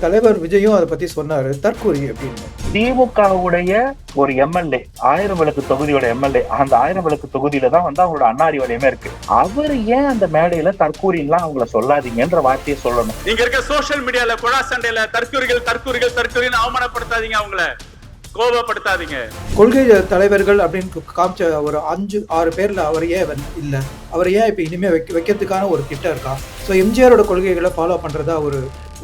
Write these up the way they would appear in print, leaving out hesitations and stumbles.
தலைவர் விஜயும் அதை பத்தி சொன்னாரு, தற்கூரி அப்படின்னு. திமுகவுடைய ஒரு எம்எல்ஏ 1000 விளக்கு தொகுதியோட எம்எல்ஏ அந்த 1000 விளக்கு தொகுதியில தான் வந்து அவங்களோட அண்ணாரி வலையமே இருக்கு. அவர் ஏன் அந்த மேடையில தற்கூரின்லாம் அவங்கள சொல்லாதீங்கன்ற வார்த்தையை சொல்லணும்? நீங்க இருக்க சோசியல் மீடியால குழா சண்டையில தற்கூரிகள் அவமானப்படுத்தாதீங்க, அவங்கள கோபப்படுத்தாதீங்க. கொள்கை தலைவர்கள் அப்படின்னு காமிச்ச ஒரு 5-6 பேர்ல அவர் ஏன் இல்ல, அவர் ஏன் இப்ப இனிமே வைக்கிறதுக்கான ஒரு திட்டம் இருக்கா? ஸோ எம்ஜிஆரோட கொள்கைகளை ஃபாலோ பண்றதா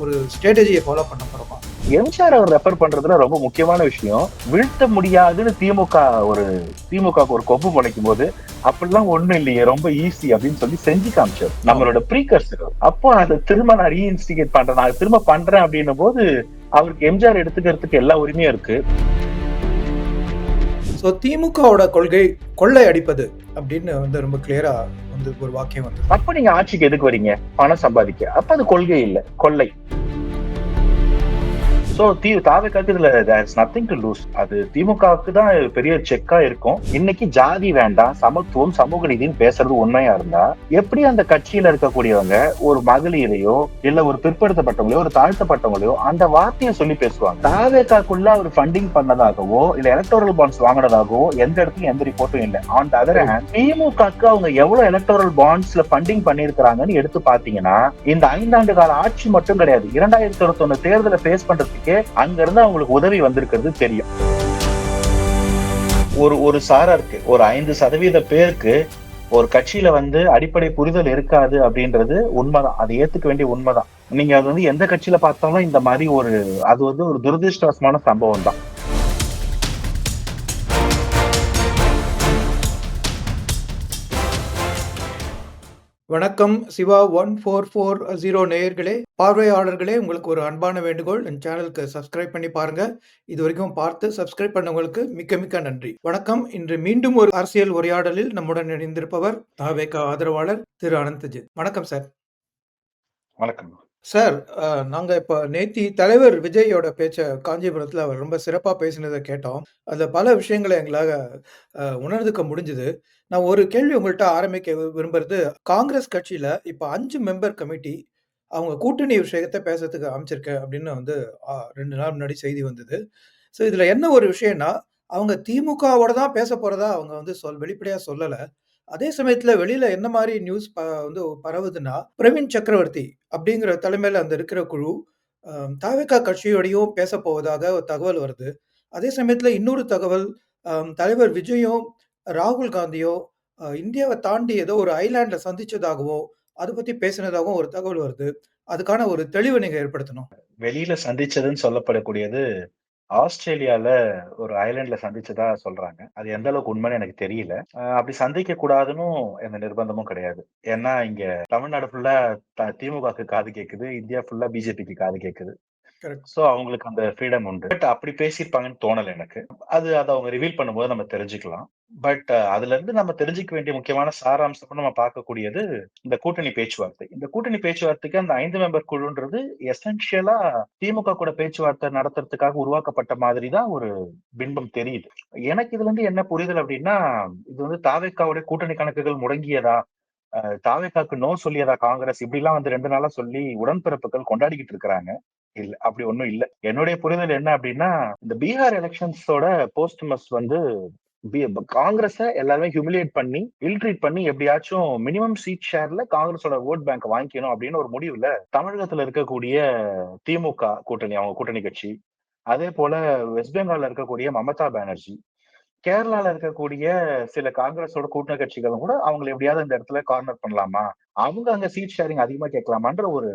ஒரு ஸ்ட்ராட்டஜியை ஃபாலோ பண்ண போறோமா? எம்ஜிஆர் அவர் ரெஃபர் பண்றதுல ரொம்ப முக்கியமான விஷயம், வீழ்த்த முடியாதுன்னு திமுக ஒரு கொம்பு முளைக்கும் போது அப்படிலாம் ஒண்ணும் இல்லையே, ரொம்ப ஈஸி அப்படின்னு சொல்லி செஞ்சு காமிச்சார் நம்மளோட ப்ரீகர்சர். அப்போ அதை திரும்ப நான் ரீஇன்ஸ்டிகேட் பண்றேன், நான் திரும்ப பண்றேன் அப்படின்னும் போது அவருக்கு எம்ஜிஆர் எடுத்துக்கிறதுக்கு எல்லா உரிமையும் இருக்கு. ஸோ திமுகவோட கொள்கை கொள்ளை அடிப்பது அப்படின்னு வந்து ரொம்ப கிளியரா வந்து ஒரு வாக்கியம் வந்து. அப்ப நீங்க ஆட்சிக்கு எதுக்கு வரீங்க? பணம் சம்பாதிக்க. அப்ப அது கொள்கை இல்ல, கொள்ளை. சோ தாவேக்காக்கு இதுல there is nothing to lose. அது திமுகவுக்கு தான் பெரிய செக்கா இருக்கும். இன்னைக்கு ஜாதி வேண்டாம், சமத்துவம், சமூக நீதினு பேசுறது உண்மையா இருந்தா எப்படி அந்த கட்சியில இருக்கக்கூடியவங்க ஒரு மகளிரையோ இல்ல ஒரு பிற்படுத்தப்பட்டவங்களையோ ஒரு தாழ்த்தப்பட்டவங்களையோ அந்த வார்த்தையை சொல்லி பேசுவாங்க? தாவேக்காக்குள்ள அவர் ஃபண்டிங் பண்ணதாகவோ இல்ல எலக்டோரல் பாண்ட்ஸ் வாங்கினதாகவோ எந்த இடத்துலயும் எந்த ரிப்போர்ட்டும் இல்லை. ஆன் த அதர் ஹேண்ட் திமுகக்கு அவங்க எவ்வளவு எலக்டோரல் பாண்ட்ஸ்ல ஃபண்டிங் பண்ணிருக்காங்கன்னு எடுத்து பாத்தீங்கன்னா இந்த 5 ஆண்டு கால ஆட்சி மட்டும் கிடையாது, 2021 தேர்தலை ஃபேஸ் பண்றதுக்கு அங்க இருந்து அவங்களுக்கு உதவி வந்திருக்கிறது தெரியும். ஒரு சாராருக்கு ஒரு 5% பேருக்கு ஒரு கட்சியில வந்து அடிப்படை புரிதல் இருக்காது அப்படின்றது உண்மைதான், அதை ஏத்துக்க வேண்டிய உண்மைதான். நீங்க அது வந்து எந்த கட்சியில பார்த்தாலும் இந்த மாதிரி அது வந்து ஒரு துரதிருஷ்டவசமான சம்பவம் தான். வணக்கம் சிவா 1440 நேயர்களே, பார்வையாளர்களே, உங்களுக்கு ஒரு அன்பான வேண்டுகோள், என் சேனலுக்கு சப்ஸ்கிரைப் பண்ணி பாருங்க. இது வரைக்கும் பார்த்து சப்ஸ்கிரைப் பண்ணவங்களுக்கு மிக்க மிக்க நன்றி. வணக்கம். இன்று மீண்டும் ஒரு அரசியல் உரையாடலில் நம்முடன் இணைந்திருப்பவர் தாவேகா ஆதரவாளர் திரு அனந்தஜித். வணக்கம் சார். வணக்கம் சார். நாங்க இப்ப நேத்தி தலைவர் விஜயோட பேச்ச காஞ்சிபுரத்துல அவர் ரொம்ப சிறப்பா பேசினதை கேட்டோம். அதுல பல விஷயங்களை எங்களால உணர்ந்துக்க முடிஞ்சது. நான் ஒரு கேள்வி உங்கள்ட்ட ஆரம்பிக்க விரும்புறது, காங்கிரஸ் கட்சியில இப்ப 5 மெம்பர் கமிட்டி அவங்க கூட்டணி விஷயத்த பேசுறதுக்கு அமைச்சிருக்கேன் அப்படின்னு வந்து 2 நாள் முன்னாடி செய்தி வந்தது. ஸோ இதுல என்ன ஒரு விஷயம்னா, அவங்க திமுகவோட தான் பேச போறதா அவங்க வந்து வெளிப்படையா சொல்லல. அதே சமயத்துல வெளியில என்ன மாரி நியூஸ் வந்து பரவுதுன்னா, பிரவீன் சக்கரவர்த்தி அப்படிங்கிற தலைமையில அந்த இருக்கிற குழு தாவேகா கட்சியோடையும் பேசப் போவதாக ஒரு தகவல் வருது. அதே சமயத்துல இன்னொரு தகவல், தலைவர் விஜயும், ராகுல் காந்தியும் இந்தியாவ தாண்டி ஏதோ ஒரு ஐலேண்ட்ல சந்திச்சதாகவும், அத பத்தி பேசினதாகவும் ஒரு தகவல் வருது. அதுக்கான ஒரு தெளிவு நீங்க ஏற்படுத்தணும். வெளியில சந்திச்சதுன்னு சொல்லப்படக்கூடியது ஆஸ்திரேலியால ஒரு ஐலாண்ட்ல சந்திச்சதா சொல்றாங்க. அது எந்த அளவுக்கு உண்மைன்னு எனக்கு தெரியல. அப்படி சந்திக்க கூடாதுன்னு எந்த நிர்பந்தமும் கிடையாது. ஏன்னா இங்க தமிழ்நாடு ஃபுல்லா திமுகவுக்கு காது கேக்குது, இந்தியா ஃபுல்லா பிஜேபிக்கு காது கேக்குது. கரெக்ட். சோ அவங்களுக்கு அந்த ஃப்ரீடம் உண்டு. பட் அப்படி பேசியிருப்பாங்கன்னு தோணல எனக்கு. அத அவங்க ரிவீல் பண்ணும்போது நம்ம தெரிஞ்சுக்கலாம். பட் அதுல இருந்து நம்ம தெரிஞ்சுக்க வேண்டிய முக்கியமான சாராம்சம் நம்ம பார்க்கக்கூடியது இந்த கூட்டணி பேச்சுவார்த்தை. இந்த கூட்டணி பேச்சுவார்த்தைக்கு அந்த 5 மெம்பர் குழுன்றது எசென்ஷியலா திமுக கூட பேச்சுவார்த்தை நடத்துறதுக்காக உருவாக்கப்பட்ட மாதிரி தான் ஒரு பின்பம் தெரியுது. எனக்கு இதுல இருந்து என்ன புரிதல் அப்படின்னா, இது வந்து தாவேக்காவுடைய கூட்டணி கணக்குகள் முடங்கியதா, தாவேக்காக்கு நோ சொல்லியதா காங்கிரஸ், இப்படி எல்லாம் வந்து 2 நாளா சொல்லி உடன்பிறப்புகள் கொண்டாடிக்கிட்டு இருக்கிறாங்க. இல்ல, அப்படி ஒண்ணும் இல்ல. என்னுடைய புரிதல் என்ன அப்படின்னா, இந்த பீகார் எலெக்ஷன்ஸோட போஸ்ட்மஸ் வந்து காங்கிரஸ எல்லாருமே ஹியூமிலியேட் பண்ணி இல்ட்ரீட் பண்ணி எப்படியாச்சும் மினிமம் சீட் ஷேர்ல காங்கிரஸோட ஓட் பேங்க் வாங்கிக்கணும் அப்படின்னு ஒரு முடிவுல தமிழகத்துல இருக்கக்கூடிய திமுக கூட்டணி, அவங்க கூட்டணி கட்சி, அதே போல வெஸ்ட் பெங்கால்ல இருக்கக்கூடிய மமதா பானர்ஜி, கேரளால இருக்கக்கூடிய சில காங்கிரஸோட கூட்டணி கட்சிகளும் கூட அவங்களை எப்படியாவது இந்த இடத்துல கார்னர் பண்ணலாமா, அவங்க அங்க சீட் ஷேரிங் அதிகமா கேட்கலாமான்ற ஒரு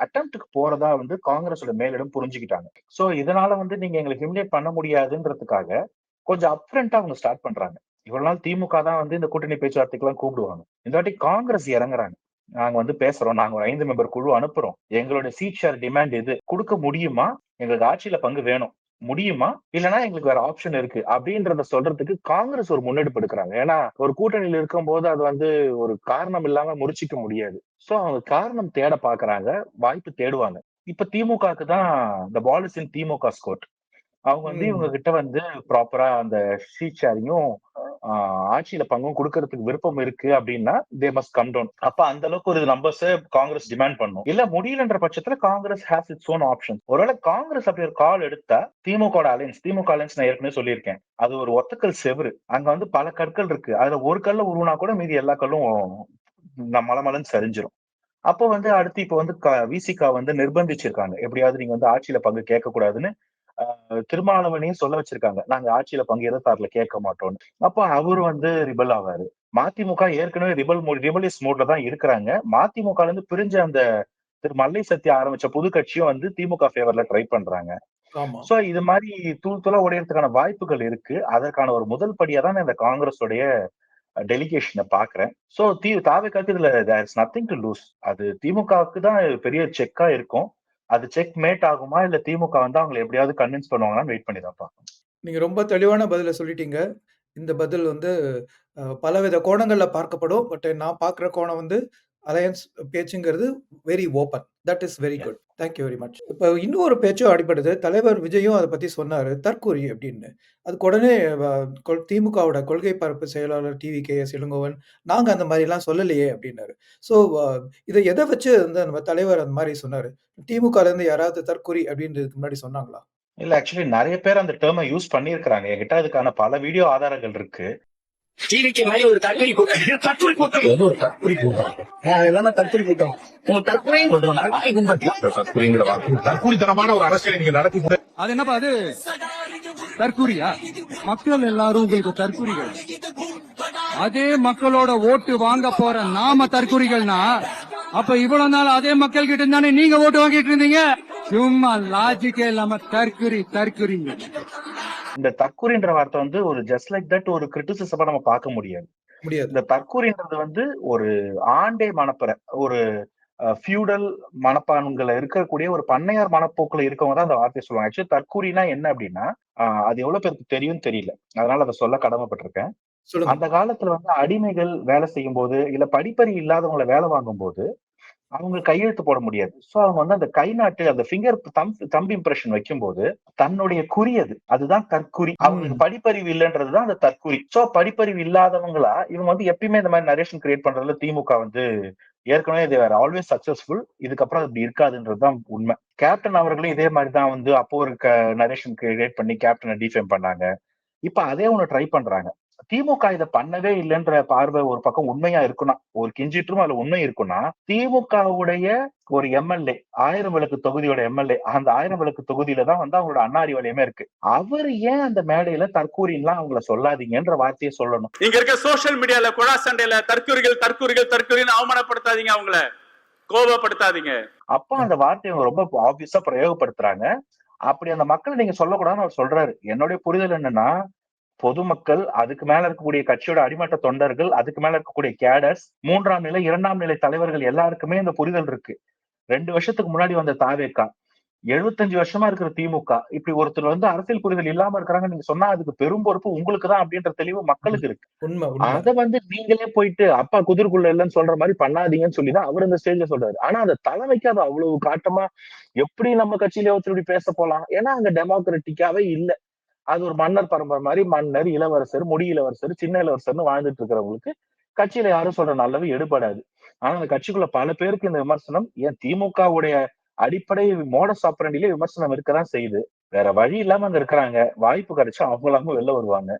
அட்டம்ப்டுக்கு போறதா வந்து காங்கிரஸோட மேலிடம் புரிஞ்சுக்கிட்டாங்க. சோ இதனால வந்து நீங்க எங்களை ஹிமிலேட் பண்ண முடியாதுன்றதுக்காக கொஞ்சம் அப்ரண்டா அவங்க ஸ்டார்ட் பண்றாங்க. இவ்வளவு நாள் திமுக தான் வந்து இந்த கூட்டணி பேச்சுவார்த்தைக்கு எல்லாம் கூப்பிடுவாங்க. இந்த வாட்டி காங்கிரஸ் இறங்குறாங்க. நாங்க வந்து பேசுறோம், நாங்க ஒரு 5 மெம்பர் குழு அனுப்புறோம், எங்களோட சீட் ஷேர் டிமாண்ட் இது கொடுக்க முடியுமா, எங்களுக்கு ஆட்சியில பங்கு வேணும் முடியுமா, இல்லைன்னா எங்களுக்கு வேற ஆப்ஷன் இருக்கு அப்படின்றத சொல்றதுக்கு காங்கிரஸ் ஒரு முன்னெடுப்பு எடுக்கிறாங்க. ஏன்னா ஒரு கூட்டணியில இருக்கும் போது அது வந்து ஒரு காரணம் இல்லாம முறிச்சிக்க முடியாது. சோ அவங்க காரணம் தேட பாக்குறாங்க, வாய்ப்பு தேடுவாங்க. இப்ப திமுகக்கு தான் இந்த ball is in DMK court. அவங்க வந்து இவங்க கிட்ட வந்து ப்ராப்பரா அந்த சீட் ஷேரிங்கும் ஆட்சியில பங்கும் குடுக்கறதுக்கு விருப்பம் இருக்கு அப்படின்னா தே மஸ்ட் கம் டவுன். அப்ப அந்த அளவுக்கு ஒரு நம்பர்ஸ் காங்கிரஸ் டிமாண்ட் பண்ணும். இல்ல முடியலன்ற பட்சத்துல Congress has its own option. ஒருவேளை காங்கிரஸ் அப்படி ஒரு கால் எடுத்தா திமுக அலையன்ஸ் நான் ஏற்கனவே சொல்லியிருக்கேன். அது ஒரு ஒத்தக்கல் செவுரு. அங்க வந்து பல கற்கள் இருக்கு. அதுல ஒரு கல்ல உருவினா கூட மீதி எல்லா கல்லும் மலமலன்னு சரிஞ்சிரும். அப்போ வந்து அடுத்து இப்ப வந்து விசிகா வந்து நிர்பந்திச்சிருக்காங்க. எப்படியாவது நீங்க வந்து ஆட்சியில பங்கு கேட்க கூடாதுன்னு திருமாவளவனையும் சொல்ல வச்சிருக்காங்க. நாங்க ஆட்சியில பங்கு 26ல கேட்க மாட்டோம்னு. அப்ப அவரு வந்து ரிபல் ஆவாரு. மதிமுக ஏற்கனவே ரிபலியஸ் மோட்ல தான் இருக்கிறாங்க. மதிமுகல இருந்து பிரிஞ்ச அந்த திரு மல்லை சத்யா ஆரம்பிச்ச புது கட்சியும் வந்து திமுக ஃபேவர்ல ட்ரை பண்றாங்க. ஆமா. சோ இது மாதிரி தூள் தூளா உடையறதுக்கான வாய்ப்புகள் இருக்கு. அதற்கான ஒரு முதல் படியா தான் இந்த காங்கிரஸ் உடைய டெலிகேஷன பாக்குறேன். சோ தாவேக்காக்கு இதுல there is nothing to lose. அது திமுகவுக்கு தான் பெரிய செக்கா இருக்கும். அது செக் மேட் ஆகுமா? இல்ல திமுக வந்து அவங்கள எப்படியாவது கன்வின்ஸ் பண்ணுவாங்களான்னு வெயிட் பண்ணி தான் பார்க்கணும். நீங்க ரொம்ப தெளிவான பதில சொல்லிட்டீங்க. இந்த பதில் வந்து பலவித கோணங்கள்ல பார்க்கப்படும். பட் நான் பார்க்குற கோணம் வந்து அலையன்ஸ் பேச்சுங்கிறது very open. That is very yeah. Good. Thank you very much. இப்ப இன்னொரு பேச்சும் அடிபடுது. தலைவர் விஜயும் அத பத்தி சொன்னாரு. தற்கூரி அப்படின்னு. அதுக்கு உடனே வ திமுகவோட கொள்கை பரப்பு செயலாளர் டிவி.கே.எஸ். இளங்கோவன், நாங்க அந்த மாரிலாம் சொல்லலையே அப்படின்னாரு. ஸோ இத எத வச்சு வந்து நம்ம தலைவர் அந்த மாரி சொன்னாரு? திமுகலேருந்து யாராவது தற்கூரி அப்படின்றதுக்கு முன்னாடி சொன்னாங்களா? இல்ல ஆக்சுவலி நெறைய பேர் அந்த டெர்ம யூஸ் பண்ணியிருக்கிறாங்க. என்கிட்ட அதுக்கான பல வீடியோ ஆதாரங்கள் இருக்கு. டிவிக்கு மேல ஒரு தற்கொலை கூட்டம். தற்கொலை கூட்டம். ஏதோ ஒரு தற்கொலை கூட்டம். இதெல்லாம் தற்கொலை கூட்டம். உங்க தற்கொலையும் கூட்டம். நாய் கும்பல். தற்கொலைங்கிற வார்த்தை தற்கொலைத்தனமான ஒரு அரசியலை நீங்க நடத்தி அது என்னப்பா அது தற்கூரியா? மக்கள் எல்லாரும் உங்களுக்கு தற்கூரிகள். அதே மக்களோட ஓட்டு வாங்க போற நாம தற்கூரிகள்னா அப்ப இவ்வளவு நாள் அதே மக்கள் கிட்ட இருந்தானே நீங்க ஓட்டு வாங்கிட்டு இருந்தீங்க. சும்மா லாஜிக்கே இல்லாம தற்கூரிங்க. இந்த தற்கூரின்ற வார்த்தை வந்து ஒரு ஜஸ்ட் லைக் தட் ஒரு கிரிட்டிசிசமா நம்ம பார்க்க முடியாது. முடியாது. இந்த தற்கூரின்றது வந்து ஒரு ஆண்டே மனப்பற ஒரு ஃபியூடல் மனப்பான்களை இருக்கக்கூடிய ஒரு பண்ணையார் மனப்போக்குல இருக்கவங்க தான் அந்த வார்த்தையை சொல்லுவாங்க. ஆக்சுவலி தற்கூரினா என்ன அப்படின்னா, அது எவ்வளவு பேருக்கு தெரியும்னு தெரியல. அதனால அதை சொல்ல கடமைப்பட்டிருக்கேன். சொல்லுங்க. அந்த காலத்துல வந்து அடிமைகள் வேலை செய்யும் போது, இல்ல படிப்பறிவு இல்லாதவங்களை வேலை வாங்கும் போது, அவங்க கையெழுத்து போட முடியாது. சோ அவங்க வந்து அந்த கை நாட்டு அந்த தம்ப் இம்ப்ரெஷன் வைக்கும்போது, தன்னுடைய குறி அது. அதுதான் தற்குறி. அவங்களுக்கு படிப்பறிவு இல்லன்றதுதான் அந்த தற்குறி. சோ படிப்பறிவு இல்லாதவங்களா இவங்க வந்து எப்பயுமே இந்த மாதிரி நரேஷன் கிரியேட் பண்றதுல திமுக வந்து ஏற்கனவே தே ஆர் ஆல்வேஸ் சக்சஸ்ஃபுல். இதுக்கப்புறம் அப்படி இருக்காதுன்றதுதான் உண்மை. கேப்டன் அவர்களும் இதே மாதிரி தான் வந்து அப்போ ஒரு நரேஷன் கிரியேட் பண்ணி கேப்டனை டிஃபேம் பண்ணாங்க. இப்ப அதே ஒண்ணு ட்ரை பண்றாங்க. திமுக இத பண்ணவே இல்லைன்ற பார்வை ஒரு பக்கம் உண்மையா இருக்குன்னா, ஒரு கிஞ்சிற்றும் அதுல உண்மை இருக்குன்னா, திமுகவுடைய ஒரு எம்எல்ஏ 1000 விளக்கு தொகுதியோட எம்எல்ஏ அந்த 1000 விளக்கு தொகுதியில தான் வந்து அவங்களோட அண்ணா அறிவாலயமே இருக்கு. அவர் ஏன் அந்த மேடையில தற்கூரின்லாம் அவங்கள சொல்லாதீங்கன்ற வார்த்தையை சொல்லணும். இங்க இருக்க சோசியல் மீடியால குழா சண்டையில தற்கூரிகள் அவமானப்படுத்தாதீங்க, அவங்கள கோபப்படுத்தாதீங்க. அப்ப அந்த வார்த்தையை அவங்க ரொம்ப ஆப்வியஸா பிரயோகப்படுத்துறாங்க. அப்படி அந்த மக்களை நீங்க சொல்லக்கூடாதுன்னு அவர் சொல்றாரு. என்னுடைய புரிதல் என்னன்னா, பொதுமக்கள், அதுக்கு மேல இருக்கக்கூடிய கட்சியோட அடிமட்ட தொண்டர்கள், அதுக்கு மேல இருக்கக்கூடிய கேடர்ஸ், 3ஆம் நிலை, 2ஆம் நிலை தலைவர்கள் எல்லாருக்குமே இந்த புரிதல் இருக்கு. 2 வருஷத்துக்கு முன்னாடி வந்த தாவேகா, 75 வருஷமா இருக்கிற திமுக, இப்படி ஒருத்தர் வந்து அரசியல் புரிதல் இல்லாம இருக்கிறாங்கன்னு நீங்க சொன்னா அதுக்கு பெரும் பொறுப்பு உங்களுக்கு தான் அப்படின்ற தெளிவு மக்களுக்கு இருக்கு. உண்மை, உண்மை. அத வந்து நீங்களே போயிட்டு அப்பா குதிர்க்குள்ள இல்லைன்னு சொல்ற மாதிரி பண்ணாதீங்கன்னு சொல்லிதான் அவர் இந்த ஸ்டேஜ்ல சொல்றாரு. ஆனா அந்த தலைமைக்கு அது அவ்வளவு காட்டமா எப்படி நம்ம கட்சியிலே ஒருத்தர் இப்படி பேச போலாம்? ஏன்னா அங்க டெமோக்ராட்டிக்காவே இல்ல. அது ஒரு மன்னர் பரம்பரை மாதிரி மன்னர், இளவரசர், முடி இளவரசர், சின்ன இளவரசர்னு வாழ்ந்துட்டு இருக்கிறவங்களுக்கு கட்சியில யாரும் சொல்ற நல்லது எடுபடாது. ஆனா அந்த கட்சிக்குள்ள பல பேருக்கு இந்த விமர்சனம் ஏன் திமுகவுடைய அடிப்படை மோடஸ் ஆப்பரண்டிலே விமர்சனம் இருக்கதான் செய்யுது. வேற வழி இல்லாம அங்க இருக்கிறாங்க. வாய்ப்பு கிடைச்சா அவங்களாம வெளில வருவாங்க.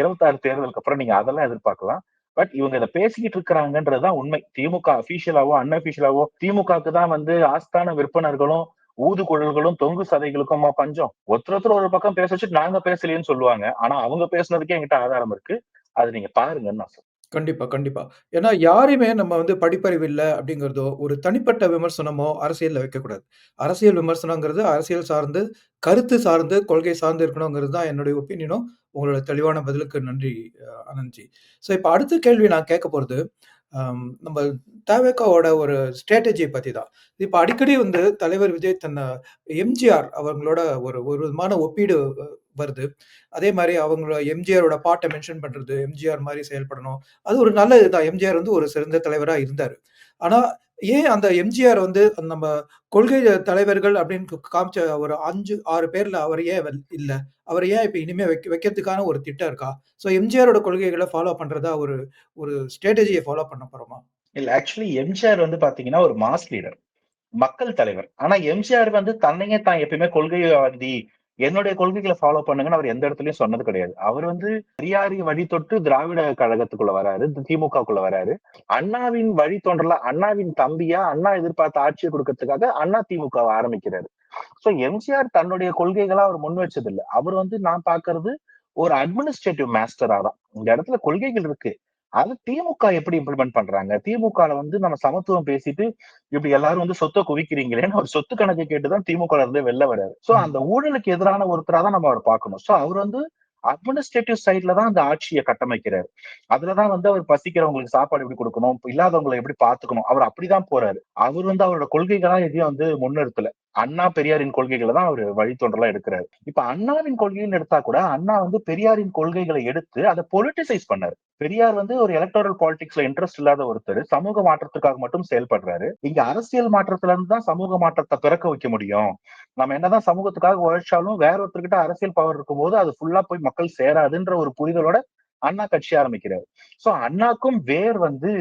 26 தேர்தலுக்கு அப்புறம் நீங்க அதெல்லாம் எதிர்பார்க்கலாம். பட் இவங்க இதை பேசிக்கிட்டு இருக்கிறாங்கன்றதுதான் உண்மை. திமுக அபிஷியலாவோ அன்அபிஷியலாவோ திமுகவுக்கு தான் வந்து ஆஸ்தான விற்பனர்களும் ஊதுகுழல்களும் தொங்கு சதைகளுக்குமா பஞ்சம். ஒருத்தர் ஒரு பக்கம் பேச வச்சுட்டு நாங்க பேசலையேன்னு சொல்லுவாங்க. ஆனா அவங்க பேசுனதுக்கே என்கிட்ட ஆதாரம் இருக்கு. அது நீங்க பாருங்கன்னு நான் சொல்றேன். கண்டிப்பா, கண்டிப்பா. ஏன்னா யாரையுமே நம்ம வந்து படிப்பறிவு இல்ல அப்படிங்கிறதோ, ஒரு தனிப்பட்ட விமர்சனமோ அரசியல்ல வைக்கக்கூடாது. அரசியல் விமர்சனங்கிறது அரசியல் சார்ந்து, கருத்து சார்ந்து, கொள்கை சார்ந்து இருக்கணுங்கிறது தான் என்னுடைய ஒப்பீனியனும். உங்களோட தெளிவான பதிலுக்கு நன்றி ஆனந்த்ஜி. ஸோ இப்ப அடுத்த கேள்வி நான் கேட்க போறது, நம்ம தவேகாவோட ஒரு ஸ்ட்ராட்டஜிய பத்தி தான். இப்ப அடிக்கடி வந்து தலைவர் விஜய் எம்ஜிஆர் அவங்களோட ஒரு ஒரு விதமான ஒப்பீடு வருது. அதே மாரி அவங்கள எம்ஜிஆரோட பாட்ட மென்ஷன் பண்றது, எம்ஜிஆர் மாரி செயல்படணும். அது ஒரு நல்ல இதுதான். எம்ஜிஆர் வந்து ஒரு சிறந்த தலைவரா இருந்தாரு. ஆனா, ஏன் அந்த எம்ஜிஆர் வந்து நம்ம கொள்கை தலைவர்கள் அப்படின்னு காமிச்ச ஒரு 5, 6 பேர்ல அவர் ஏன் இல்ல? அவர ஏன் இப்ப இனிமே வைக்கிறதுக்கான ஒரு திட்டம் இருக்கா? ஸோ எம்ஜிஆரோட கொள்கைகள ஃபாலோ பண்றதா ஒரு ஒரு ஸ்ட்ராட்டஜிய ஃபாலோ பண்ண போறோமா? இல்ல ஆக்சுவலி எம்ஜிஆர் வந்து பாத்தீங்கன்னா ஒரு மாஸ் லீடர். மக்கள் தலைவர். ஆனா எம்ஜிஆர் வந்து தன்னையே தான் எப்பயுமே கொள்கைவாதி, என்னுடைய கொள்கைகள ஃபாலோ பண்ணுங்கன்னு அவர் எந்த இடத்துலயும் சொன்னது கிடையாது. அவர் வந்து பெரியாரின் வழி தொட்டு திராவிட கழகத்துக்குள்ள வராரு. திமுகக்குள்ள வராரு. அண்ணாவின் வழித்தோன்றலா, அண்ணாவின் தம்பியா, அண்ணா எதிர்பார்த்த ஆட்சிய குடுக்கறதுக்காக அண்ணா திமுகவ ஆரம்பிக்கிறாரு. சோ எம்ஜிஆர் தன்னுடைய கொள்கைகளா அவர் முன் வச்சது இல்ல. அவர் வந்து நான் பார்க்கிறது ஒரு அட்மினிஸ்ட்ரேட்டிவ் மாஸ்டரா தான். இந்த இடத்துல கொள்கைகள் இருக்கு. அது திமுக எப்படி இம்ப்ளிமெண்ட் பண்றாங்க? திமுகல வந்து நம்ம சமத்துவம் பேசிட்டு, இப்படி எல்லாரும் வந்து சொத்த குவிக்கிறீங்களேன்னு ஒரு சொத்து கணக்கு கேட்டு தான் திமுகல இருந்தே வெளில வராரு. சோ ம். அந்த ஊழலுக்கு எதிரான ஒருத்தரா தான் நம்ம அவர பார்க்கணும். சோ அவர் வந்து அட்மினிஸ்ட்ரேட்டிவ் சைட்ல தான் அந்த ஆட்சிய கட்டமைக்கிறாரு. அதுலதான் வந்து அவர் பசிக்கிறவங்களுக்கு சாப்பாடு எப்படி குடுக்கணும், இல்லாதவங்கள எப்படி பார்த்துக்கணும். அவர் அப்படிதான் போறாரு. அவர் வந்து அவரோட கொள்கைகளா எதையும் வந்து முன்னிறுத்தல. அண்ணா, பெரியாரின் கொள்கைகள தான் அவரு வழித்தோன்றலா எடுக்கிறாரு. இப்ப அண்ணாவின் கொள்கைன்னு எடுத்தா கூட, அண்ணா வந்து பெரியாரின் கொள்கைகளை எடுத்து அத பொலிட்டிசைஸ் பண்ணாரு. பெரியார் வந்து ஒரு எலக்டோரல் பாலிடிக்ஸ்ல இன்ட்ரெஸ்ட் இல்லாத ஒருத்தர். சமூக மாற்றத்துக்காக மட்டும் செயல்படுறாரு. இங்க அரசியல் மாற்றத்துல இருந்து தான் சமூக மாற்றத்த பிறக்க வைக்க முடியும். நம்ம என்னதான் சமூகத்துக்காக உழைச்சாலும் வேற ஒருத்தர்கிட்ட அரசியல் பவர் இருக்கும்போது அது ஃபுல்லா போய் மக்கள் சேராதுன்ற ஒரு புரிதலோட அண்ணா கட்சி ஆரம்பிக்கிறாரு. சோ அண்ணாக்கும் வேர் வந்து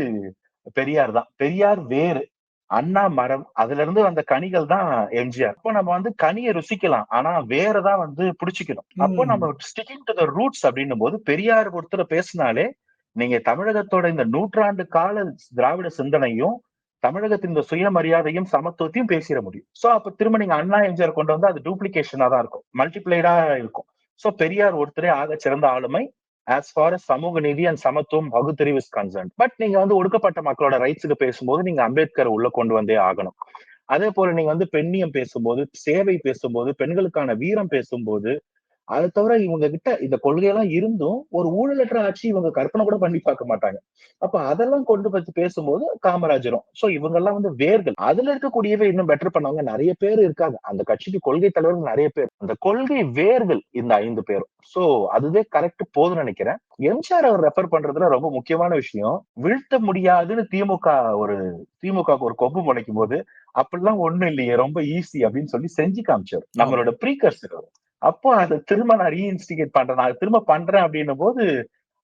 பெரியார் தான். பெரியார் வேறு. அண்ணா மரம். அதுல இருந்து வந்த கனிகள் தான் எம்ஜிஆர். அப்போ நம்ம வந்து கனிய ருசிக்கலாம். ஆனா வேர தான் வந்து புடிச்சுக்கணும். அப்போ ம். நம்ம ஸ்டிக்கிங் டு த ரூட்ஸ் அப்படின்னும்போது பெரியார் ஒருத்தர பேசினாலே, நீங்க தமிழகத்தோட இந்த நூற்றாண்டு கால திராவிட சிந்தனையும், தமிழகத்தின் இந்த சுயமரியாதையும், சமத்துவத்தையும் பேசிற முடியும். சோ அப்ப திரும்ப நீங்க அண்ணா, எம்ஜிஆர் கொண்டு வந்தா அது டூப்ளிகேஷனா தான் இருக்கும். மல்டிப்ளைடா இருக்கும். சோ பெரியார் ஒருத்தரே ஆகச் சிறந்த ஆளுமை. ஆஸ் ஃபார் அஸ் சமூக நீதி அண்ட் சமத்துவம் பகுத்தறிவு இஸ் கன்சர்ன்ட். பட் நீங்க வந்து ஒடுக்கப்பட்ட மக்களோட ரைட்ஸுக்கு பேசும்போது நீங்க அம்பேத்கர் உள்ள கொண்டு வந்தே ஆகணும். அதே போல நீங்க வந்து பெண்ணியம் பேசும்போது, சேவை பேசும்போது, பெண்களுக்கான வீரம் பேசும்போது, அத தவிர இவங்க கிட்ட இந்த கொள்கையெல்லாம் இருந்தும், ஒரு ஊழலற்ற ஆட்சி இவங்க கற்பனை கூட பண்ணி பார்க்க மாட்டாங்க. அப்ப அதெல்லாம் கொண்டு வந்து பேசும்போது காமராஜரும். சோ இவங்கெல்லாம் வந்து வேர்கள். அதுல இருக்கக்கூடியவை இன்னும் பெட்டர் பண்ணவங்க நெறைய பேர் இருக்காங்க. அந்த கட்சிக்கு கொள்கை தலைவர்கள் நெறைய பேர். அந்த கொள்கை வேர்கள் இந்த 5 பேரும். சோ அதுவே கரெக்ட் போதும்னு நெனைக்கிறேன். எம்ஜிஆர் அவர் ரெஃபர் பண்றதுல ரொம்ப முக்கியமான விஷயம், வீழ்த்த முடியாதுன்னு திமுகவுக்கு ஒரு கொம்பு முளைக்கும்போது, அப்படிலாம் ஒண்ணும் இல்லையே ரொம்ப ஈஸி அப்படின்னு சொல்லி செஞ்சு காமிச்சாரு. ஆமா. நம்மளோட ப்ரீகர்சர் அவரு. அப்போ அத திரும்ப நான் ரீஇன்ஸ்டிகேட் பண்றேன். நான் அத திரும்ப பண்றேன் அப்படின்னும்போது,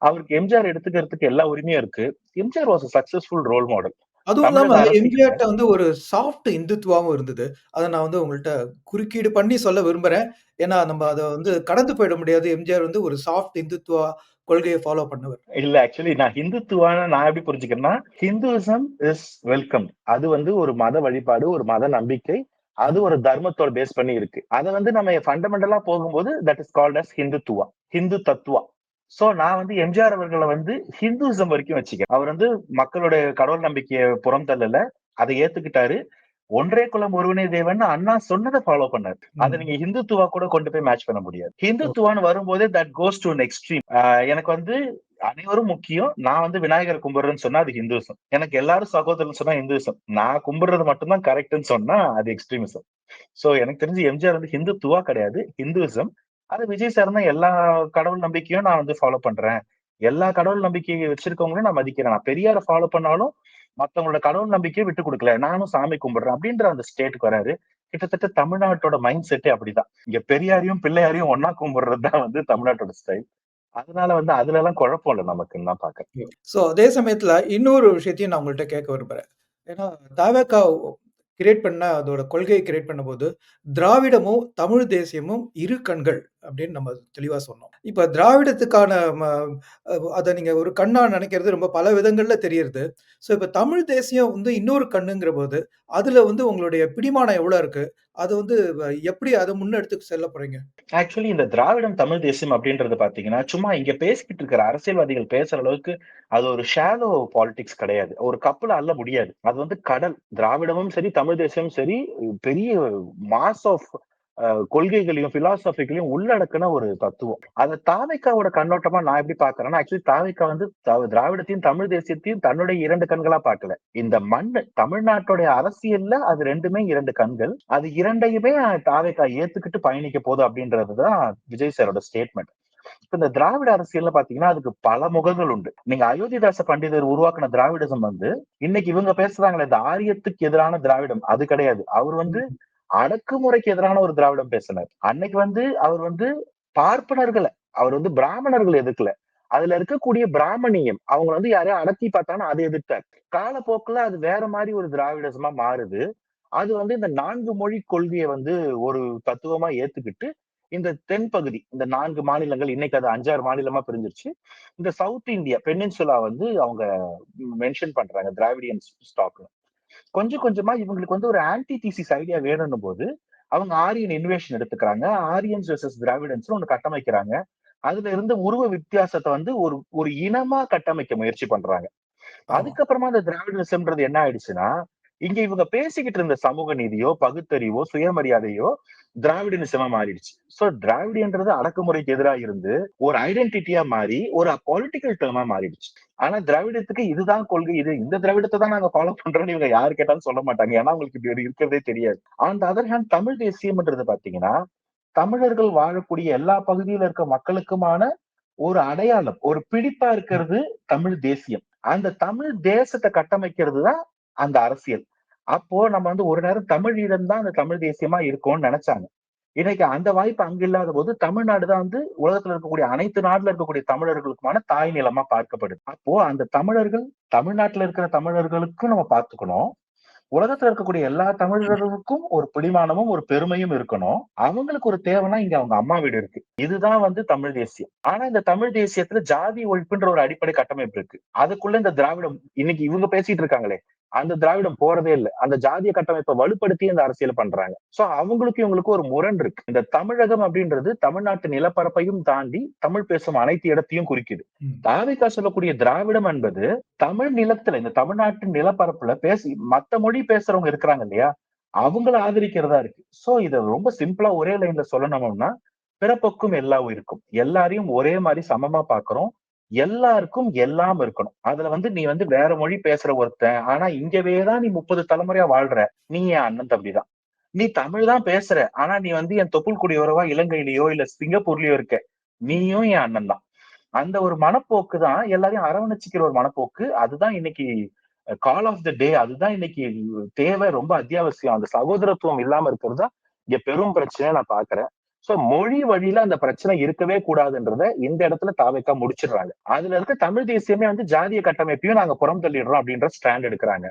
அவருக்கு எம்ஜிஆர் எடுத்துக்கிறதுக்கு எல்லா உரிமையும் இருக்கு. MGR was a successful role model. அதுவும் தமிழக இல்லாம அரசியல்ல எம்ஜிஆர்ட்ட வந்து ஒரு சாஃப்ட் இந்துத்துவாவும் இருந்தது. அத நான் வந்து உங்கள்ட்ட குறுக்கீடு பண்ணி சொல்ல விரும்புறேன். ஏன்னா, நம்ம அத வந்து கடந்து போயிட முடியாது. எம்ஜிஆர் வந்து ஒரு சாஃப்ட் இந்துத்துவா கொள்கைய ஃபாலோ பண்ணவர். இல்ல ஆக்சுவலி நான் ஹிந்துத்துவான்னு நான் எப்படி புரிஞ்சுக்கிறேன்னா, ஹிந்துயிசம் இஸ் வெல்கம். அது வந்து ஒரு மத வழிபாடு, ஒரு மத நம்பிக்கை. அது ஒரு தர்மத்தோட பேஸ் பண்ணி இருக்கு. அத வந்து நம்ம ஃபண்டமெண்டலா போகும்போது that is called as Hindutva. Hindu தத்துவா. சோ நான் வந்து எம்ஜிஆர் அவர்கள வந்து ஹிந்துயிசம் வரைக்கும் வச்சுக்கிறேன். அவர் வந்து மக்களுடைய கடவுள் நம்பிக்கைய புறம் தள்ளல. அத ஏத்துக்கிட்டாரு. ஒன்றே குலம் ஒருவனே தேவன்னு அண்ணா சொன்னத ஃபாலோ பண்ணாரு. அத ம். நீங்க ஹிந்துத்துவா கூட கொண்டு போய் மேட்ச் பண்ண முடியாது. ஓ. ஹிந்துத்துவான்னு வரும்போதே that cos do an extreme. எனக்கு வந்து அனைவரும் முக்கியம். நான் வந்து விநாயகர் கும்பிடுறேன்னு சொன்னா அது ஹிந்துயிசம். எனக்கு எல்லாரும் சகோதரர்ன்னு சொன்னா ஹிந்துயிசம். நான் கும்பிடுறது மட்டும் தான் கரெக்ட்ன்னு சொன்னா அது எக்ஸ்ட்ரீமிசம். சோ எனக்கு தெரிஞ்சு எம்ஜிஆர் வந்து ஹிந்துத்துவா கிடையாது. ஹிந்துயிசம். அது விஜய் சார் தான் எல்லா கடவுள் நம்பிக்கையும் நான் வந்து ஃபாலோ பண்றேன். எல்லா கடவுள் நம்பிக்கை வச்சிருக்கவங்களையும் நான் மதிக்கிறேன். நான் பெரியார ஃபாலோ பண்ணாலும் மத்தவங்களோட கடவுள் நம்பிக்கையை விட்டு கொடுக்கல. நானும் சாமி கும்பிடுறேன் அப்படின்ற அந்த ஸ்டேட்டுக்கு வராரு. கிட்டத்தட்ட தமிழ்நாட்டோட மைண்ட் செட்டே அப்படிதான். இங்க பெரியாரையும் பிள்ளையாரையும் ஒன்னா கும்பிடுறது தான் வந்து தமிழ்நாட்டோட ஸ்டைல். அதனால வந்து அதுல எல்லாம் குழப்பம் இல்ல நமக்குன்னு தான் பாக்குறேன். ஸோ அதே சமயத்துல இன்னொரு விஷயத்தையும் நான் உங்கள்ட்ட கேட்க விரும்புறேன். ஏன்னா தவேகா கிரியேட் பண்ண அதோட கொள்கைய கிரியேட் பண்ணும்போது, திராவிடமும், தமிழ் தேசியமும் இரு கண்கள் அப்படின்னு நம்ம தெளிவா சொன்னோம். இப்ப திராவிடத்துக்கான ம அத நீங்க ஒரு கண்ணா நினைக்கிறது ரொம்ப பல விதங்கள்ல தெரியிறது. ஸோ இப்ப தமிழ் தேசியம் வந்து இன்னொரு கண்ணுங்கிறபோது, அதுல வந்து உங்களுடைய பிடிமானம் எவ்வளோ இருக்கு? அது வந்து எப்படி அத முன்னெடுத்து செல்ல போறீங்க? ஆக்சுவலி இந்த திராவிடம் தமிழ் தேசியம் அப்படின்றது பாத்தீங்கன்னா, சும்மா இங்க பேசிக்கிட்டு இருக்கிற அரசியல்வாதிகள் பேசுற அளவுக்கு அது ஒரு ஷாலோ பாலிடிக்ஸ் கிடையாது. ஒரு கப்புல அள்ள முடியாது. அது வந்து கடல். திராவிடமும் சரி, தமிழ் தேசியமும் சரி, பெரிய மாஸ் ஆஃப் கொள்கைகளையும், பிலாசபிகளையும் உள்ளடக்குன ஒரு தத்துவம். அத தாவேக்காவோட கண்ணோட்டமா நான் எப்படி பார்க்கிறேன்னா, ஆக்சுவலி தாவேக்கா வந்து திராவிடத்தையும், தமிழ் தேசியத்தையும் தன்னுடைய 2 கண்களா பார்க்கல. இந்த மண்ணு தமிழ்நாட்டுடைய அரசியல்ல அது 2மே 2 கண்கள். அது 2யுமே தாவேக்கா ஏத்துக்கிட்டு பயணிக்க போகுது அப்படின்றதுதான் விஜய் சாரோட ஸ்டேட்மெண்ட். இப்ப இந்த திராவிட அரசியல்ல பாத்தீங்கன்னா அதுக்கு பல முகங்கள் உண்டு. நீங்க அயோத்திதாச பண்டிதர் உருவாக்குன திராவிடிசம் இன்னைக்கு இவங்க பேசுறாங்களே இந்த ஆரியத்துக்கு எதிரான திராவிடம் அது கிடையாது. அவர் அடக்குமுறைக்கு எதிரான ஒரு திராவிடம் பேசினார். அன்னைக்கு அவர் பார்ப்பனர்களை அவர் பிராமணர்கள் எதிர்க்கல. அதுல இருக்கக்கூடிய பிராமணியம் அவங்க யாரையும் அடக்கி பார்த்தாலும் அதை எதிர்த்தார். காலப்போக்குல அது வேற மாதிரி ஒரு திராவிடசமா மாறுது. அது இந்த 4 மொழி கொள்கையை ஒரு தத்துவமா ஏத்துக்கிட்டு இந்த தென்பகுதி இந்த 4 மாநிலங்கள் இன்னைக்கு அது 5, 6 மாநிலமா பிரிஞ்சிருச்சு. இந்த சவுத் இந்தியா பெனின்சுலா அவங்க மென்ஷன் பண்றாங்க திராவிடியன் ஸ்டாக். கொஞ்சம் கொஞ்சமா இவங்களுக்கு ஒரு ஆன்டி தீசிஸ் ஐடியா வேணும்னும் போது அவங்க ஆரியன் இன்வேஷன் எடுத்துக்கிறாங்க. ஆரியன்ஸ் வெர்சஸ் திராவிடன்ஸ் ஒண்ணு கட்டமைக்கிறாங்க. அதுல இருந்து உருவ வித்தியாசத்தை ஒரு ஒரு இனமா கட்டமைக்க முயற்சி பண்றாங்க. ஆமா. அதுக்கப்புறமா அந்த திராவிடன்ஸ்ன்றது என்ன ஆயிடுச்சுன்னா, இங்க இவங்க பேசிக்கிட்டு இருந்த சமூக நீதியோ, பகுத்தறிவோ, சுயமரியாதையோ திராவிடனிசமா மாறிடுச்சு. சோ திராவிடன்றது அடக்குமுறைக்கு எதிராக இருந்து ஒரு ஐடென்டிட்டியா மாறி ஒரு பொலிட்டிக்கல் டேர்மா மாறிடுச்சு. ஆனா திராவிடத்துக்கு இதுதான் கொள்கை, இந்த திராவிடத்தை தான் நாங்க ஃபாலோ பண்றோம்னு இவங்க யாரு கேட்டாலும் சொல்ல மாட்டாங்க. ஏன்னா அவங்களுக்கு இப்படி இருக்கிறதே தெரியாது. On the other hand Tamil தேசியம்ன்றது பாத்தீங்கன்னா, தமிழர்கள் வாழக்கூடிய எல்லா பகுதியில இருக்க மக்களுக்குமான ஒரு அடையாளம், ஒரு பிடிப்பா இருக்கிறது தமிழ் தேசியம். அந்த தமிழ் தேசத்தை கட்டமைக்கிறது தான் அந்த அரசியல். அப்போ நம்ம ஒரு நேரம் தமிழீழம் தான் அந்த தமிழ் தேசியமா இருக்கும்னு நினைச்சாங்க. இன்னைக்கு அந்த வாய்ப்பு அங்க இல்லாத போது தமிழ்நாடு தான் உலகத்துல இருக்கக்கூடிய அனைத்து நாடுல இருக்கக்கூடிய தமிழர்களுக்குமான தாய் நிலமா பார்க்கப்படுது. அப்போ அந்த தமிழர்கள் தமிழ்நாட்டுல இருக்கிற தமிழர்களுக்கும் நம்ம பார்த்துக்கணும். உலகத்துல இருக்கக்கூடிய எல்லா தமிழர்களுக்கும் ஒரு பிடிமானமும் ஒரு பெருமையும் இருக்கணும். அவங்களுக்கு ஒரு தேவைன்னா இங்க அவங்க அம்மா வீடு இருக்கு. இதுதான் தமிழ் தேசியம். ஆனா இந்த தமிழ் தேசியத்துல ஜாதி ஒழிப்புன்ற ஒரு அடிப்படை கட்டமைப்பு இருக்கு. அதுக்குள்ள இந்த திராவிடம் இன்னைக்கு இவங்க பேசிட்டு இருக்காங்களே அந்த திராவிடம் போறதே இல்லை. அந்த ஜாதிய கட்டமைப்பை வலுப்படுத்தி அந்த அரசியல் பண்றாங்க. சோ அவங்களுக்கு இவங்களுக்கு ஒரு முரண் இருக்கு. இந்த தமிழகம் அப்படின்றது தமிழ்நாட்டு நிலப்பரப்பையும் தாண்டி தமிழ் பேசும் அனைத்து இடத்தையும் குறிக்குது. தாவேகா சொல்லக்கூடிய திராவிடம் என்பது தமிழ் நிலத்துல இந்த தமிழ்நாட்டு நிலப்பரப்புல மத்த மொழி பேசுறவங்க இருக்கிறாங்க இல்லையா, அவங்கள ஆதரிக்கிறதா இருக்கு. சோ இத ரொம்ப சிம்பிளா ஒரே லைன்ல சொல்லணும்னா, பிறப்புக்கும் எல்லா உயிருக்கும் எல்லாரையும் ஒரே மாதிரி சமமா பாக்குறோம். எல்லாருக்கும் எல்லாம் இருக்கணும். அதுல நீ வேற மொழி பேசுற ஒருத்தன், ஆனா இங்கவேதான் நீ 30 தலைமுறையா வாழ்ற, நீ என் அண்ணன் தம்பிதான். நீ தமிழ் தான் பேசுற, ஆனா நீ என் தொப்புள் குடி உறவா இலங்கையிலயோ இல்ல சிங்கப்பூர்லயோ இருக்க, நீயும் என் அண்ணன் தான். அந்த ஒரு மனப்போக்கு தான் எல்லாரையும் அரவணைச்சிக்கிற ஒரு மனப்போக்கு. அதுதான் இன்னைக்கு கால் ஆஃப் த டே. அதுதான் இன்னைக்கு தேவை, ரொம்ப அத்தியாவசியம். அந்த சகோதரத்துவம் இல்லாம இருக்கிறது தான் இங்க பெரும் பிரச்சனையா நான் பாக்குறேன். சோ மொழி வழியில அந்த பிரச்சனை இருக்கவே கூடாதுன்றத இந்த இடத்துல தாவேக்கா முடிச்சிடுறாங்க. அதுல இருக்க தமிழ் தேசியமே ஜாதிய கட்டமைப்பையும் நாங்க புறம் தள்ளிடுறோம் அப்படின்ற ஸ்டாண்ட் எடுக்கிறாங்க.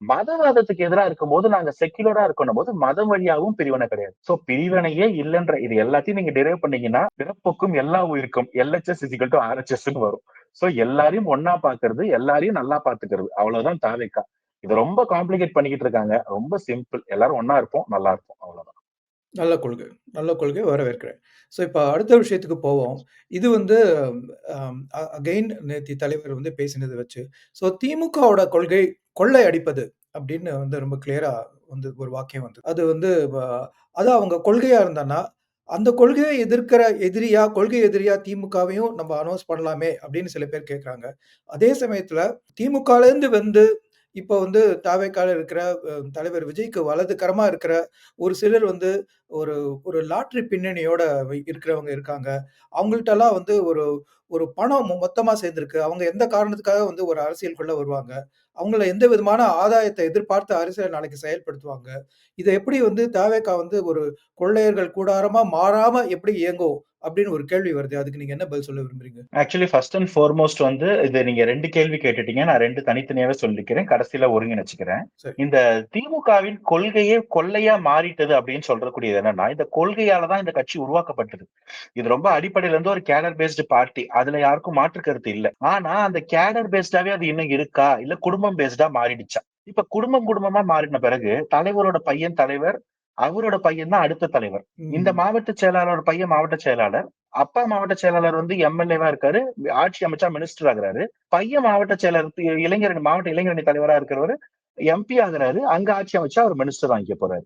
மதவாதத்துக்கு எதிராக இருக்கும்போது நாங்க செக்யுலரா இருக்கணும் போது மதம் வழியாவும் பிரிவினை கிடையாது. சோ பிரிவினையே இல்லைன்ற இது எல்லாத்தையும் நீங்க டிரைவ் பண்ணீங்கன்னா பிறப்புக்கும் எல்லா உயிருக்கும் LHS = RHS வரும். சோ எல்லாரையும் ஒன்னா பாக்குறது, எல்லாரையும் நல்லா பாத்துக்கிறது, அவ்வளவுதான் தாவேக்கா. இது ரொம்ப காம்ப்ளிகேட் பண்ணிக்கிட்டு இருக்காங்க. ரொம்ப சிம்பிள். எல்லாரும் ஒன்னா இருப்போம், நல்லா இருப்போம், அவ்வளவுதான். நல்ல கொள்கை. நல்ல கொள்கை வரவேற்கிறேன். ஸோ இப்ப அடுத்த விஷயத்துக்கு போவோம். இது அகைன் நேத்தி தலைவர் பேசினத வச்சு. ஸோ திமுகவோட கொள்கை கொள்ளை அடிப்பது அப்படின்னு ரொம்ப கிளியரா ஒரு வாக்கியம் வந்தது. அது வ அது அவங்க கொள்கையா இருந்தான்னா, அந்த கொள்கையை எதிர்க்கிற கொள்கை எதிரியா திமுகவையும் நம்ம அனௌன்ஸ் பண்ணலாமே அப்படின்னு சில பேர் கேட்கறாங்க. அதே சமயத்துல திமுகலேருந்து இப்போ தாவேக்கால இருக்கிற தலைவர் விஜய்க்கு வலதுகரமா இருக்கிற ஒரு சிலர் ஒரு ஒரு லாட்டரி பின்னணியோட இருக்கிறவங்க இருக்காங்க. அவங்கள்ட்டலாம் ஒரு ஒரு பணம் மொத்தமா சேர்ந்திருக்கு. அவங்க எந்த காரணத்துக்காக ஒரு அரசியலுக்குள்ள வருவாங்க. அவங்கள எந்த விதமான ஆதாயத்த எதிர்பார்த்து அரசியல் நாளைக்கு செயல்படுத்துவாங்க. இத எப்படி தாவேக்கா ஒரு கொள்ளையர்கள் கூடாரமா மாறாம எப்படி இயங்கும்? அப்படின்னு ஒரு கேள்வி வருது. அதுக்கு நீங்க என்ன பதில் சொல்ல விரும்புறீங்க? ஆக்சுவலி ஃபர்ஸ்ட் அண்ட் ஃபார்மோஸ்ட் இது நீங்க 2 கேள்வி கேட்டுட்டீங்க. நான் 2 தனித்தனியாவே சொல்லிக்கிறேன். கடைசியில ஒருங்கிணைச்சுக்கிறேன். சரி. இந்த திமுகவின் கொள்கையே கொள்ளையா மாறிட்டது அப்படின்னு சொல்றக்கூடியது என்னன்னா, இந்த கொள்கையால தான் இந்த கட்சி உருவாக்கப்பட்டது. இது ரொம்ப அடிப்படையில இருந்து ஒரு கேடர் பேஸ்டு பார்ட்டி. அதுல யாருக்கும் மாற்று கருத்து இல்ல. ஆனா அந்த கேடர் பேஸ்டாவே அது இன்னும் இருக்கா, இல்ல குடும்பம் பேஸ்டா மாறிடுச்சா? இப்ப குடும்பமா மாறின பிறகு தலைவரோட பையன் தலைவர், அவரோட பையன் தான் அடுத்த தலைவர். இந்த மாவட்ட செயலாளர் பையன் மாவட்ட செயலாளர், அப்பா மாவட்ட செயலாளர் MLA-வா இருக்காரு, ஆட்சி அமைச்சா மினிஸ்டர் ஆகுறாரு. பையன் மாவட்ட செயலர் மாவட்ட இளைஞரணி தலைவரா இருக்கிறவரு MP ஆகுறாரு. அங்க ஆட்சி அமைச்சா அவர் மினிஸ்டர் வாங்கிக்க போறாரு.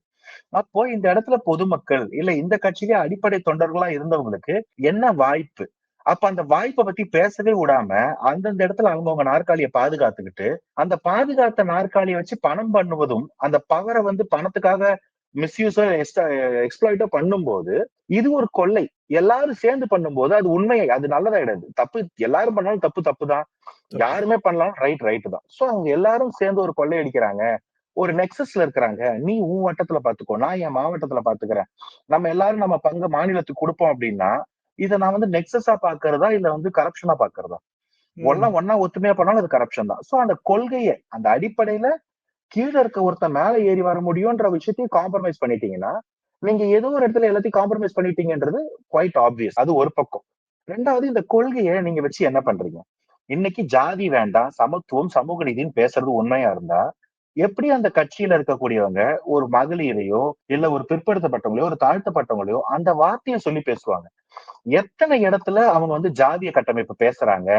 அப்போ இந்த இடத்துல பொதுமக்கள் இல்ல இந்த கட்சியிலே அடிப்படை தொண்டர்களா இருந்தவங்களுக்கு என்ன வாய்ப்பு? அப்ப அந்த வாய்ப்பை பத்தி பேசவே விடாம அந்தந்த இடத்துல அவங்கவங்க நாற்காலியை பாதுகாத்துக்கிட்டு அந்த பாதுகாத்த நாற்காலியை வச்சு பணம் பண்ணுவதும் அந்த பவரை பணத்துக்காக மிஸ்யூஸோ எக்ஸ்ப்ளாய்டோ பண்ணும்போது இது ஒரு கொள்ளை. எல்லாரும் சேர்ந்து பண்ணும்போது அது உண்மையை அது நல்லதாயிடாது. தப்பு எல்லாரும் பண்ணாலும் தப்பு தான். யாருமே பண்ணலாம் ரைட் தான். சோ அவங்க எல்லாரும் சேர்ந்து ஒரு கொள்ளை அடிக்கிறாங்க. ஒரு நெக்ஸஸ்ல இருக்கிறாங்க. நீ உன் வட்டத்துல பாத்துக்கோ, நான் என் மாவட்டத்துல பாத்துக்கிறேன். நம்ம எல்லாரும் நம்ம பங்கு மாநிலத்துக்கு கொடுப்போம் அப்படின்னா, இத நான் வந்து நெக்ஸஸா பாக்குறதா இல்ல வந்து கரப்ஷனா பாக்குறதா? ம். ஒண்ணா ஒத்துமையா பண்ணாலும் அது கரப்ஷன் தான். சோ அந்த கொள்கைய அந்த அடிப்படையில கீழ இருக்க ஒருத்தன் மேல ஏறி வர முடியும்ன்ற விஷயத்தையும் காம்ப்ரமைஸ் பண்ணிட்டீங்கன்னா, நீங்க ஏதோ ஒரு இடத்துல எல்லாத்தையும் காம்ப்ரமைஸ் பண்ணிட்டீங்கன்றது குவைட் ஆப்வியஸ். அது ஒரு பக்கம். 2வது இந்த கொள்கைய நீங்க வச்சு என்ன பண்றீங்க? இன்னைக்கு ஜாதி வேண்டாம், சமத்துவம், சமூக நீதின்னு பேசுறது உண்மையா இருந்தா, எப்படி அந்த கட்சியில இருக்கக்கூடியவங்க ஒரு மகளிரையோ, இல்ல ஒரு பிற்படுத்தப்பட்டவங்களையோ, ஒரு தாழ்த்தப்பட்டவங்களையோ அந்த வார்த்தைய சொல்லி பேசுவாங்க? எத்தனை இடத்துல அவங்க வந்து ஜாதிய கட்டமைப்பு பேசுறாங்க?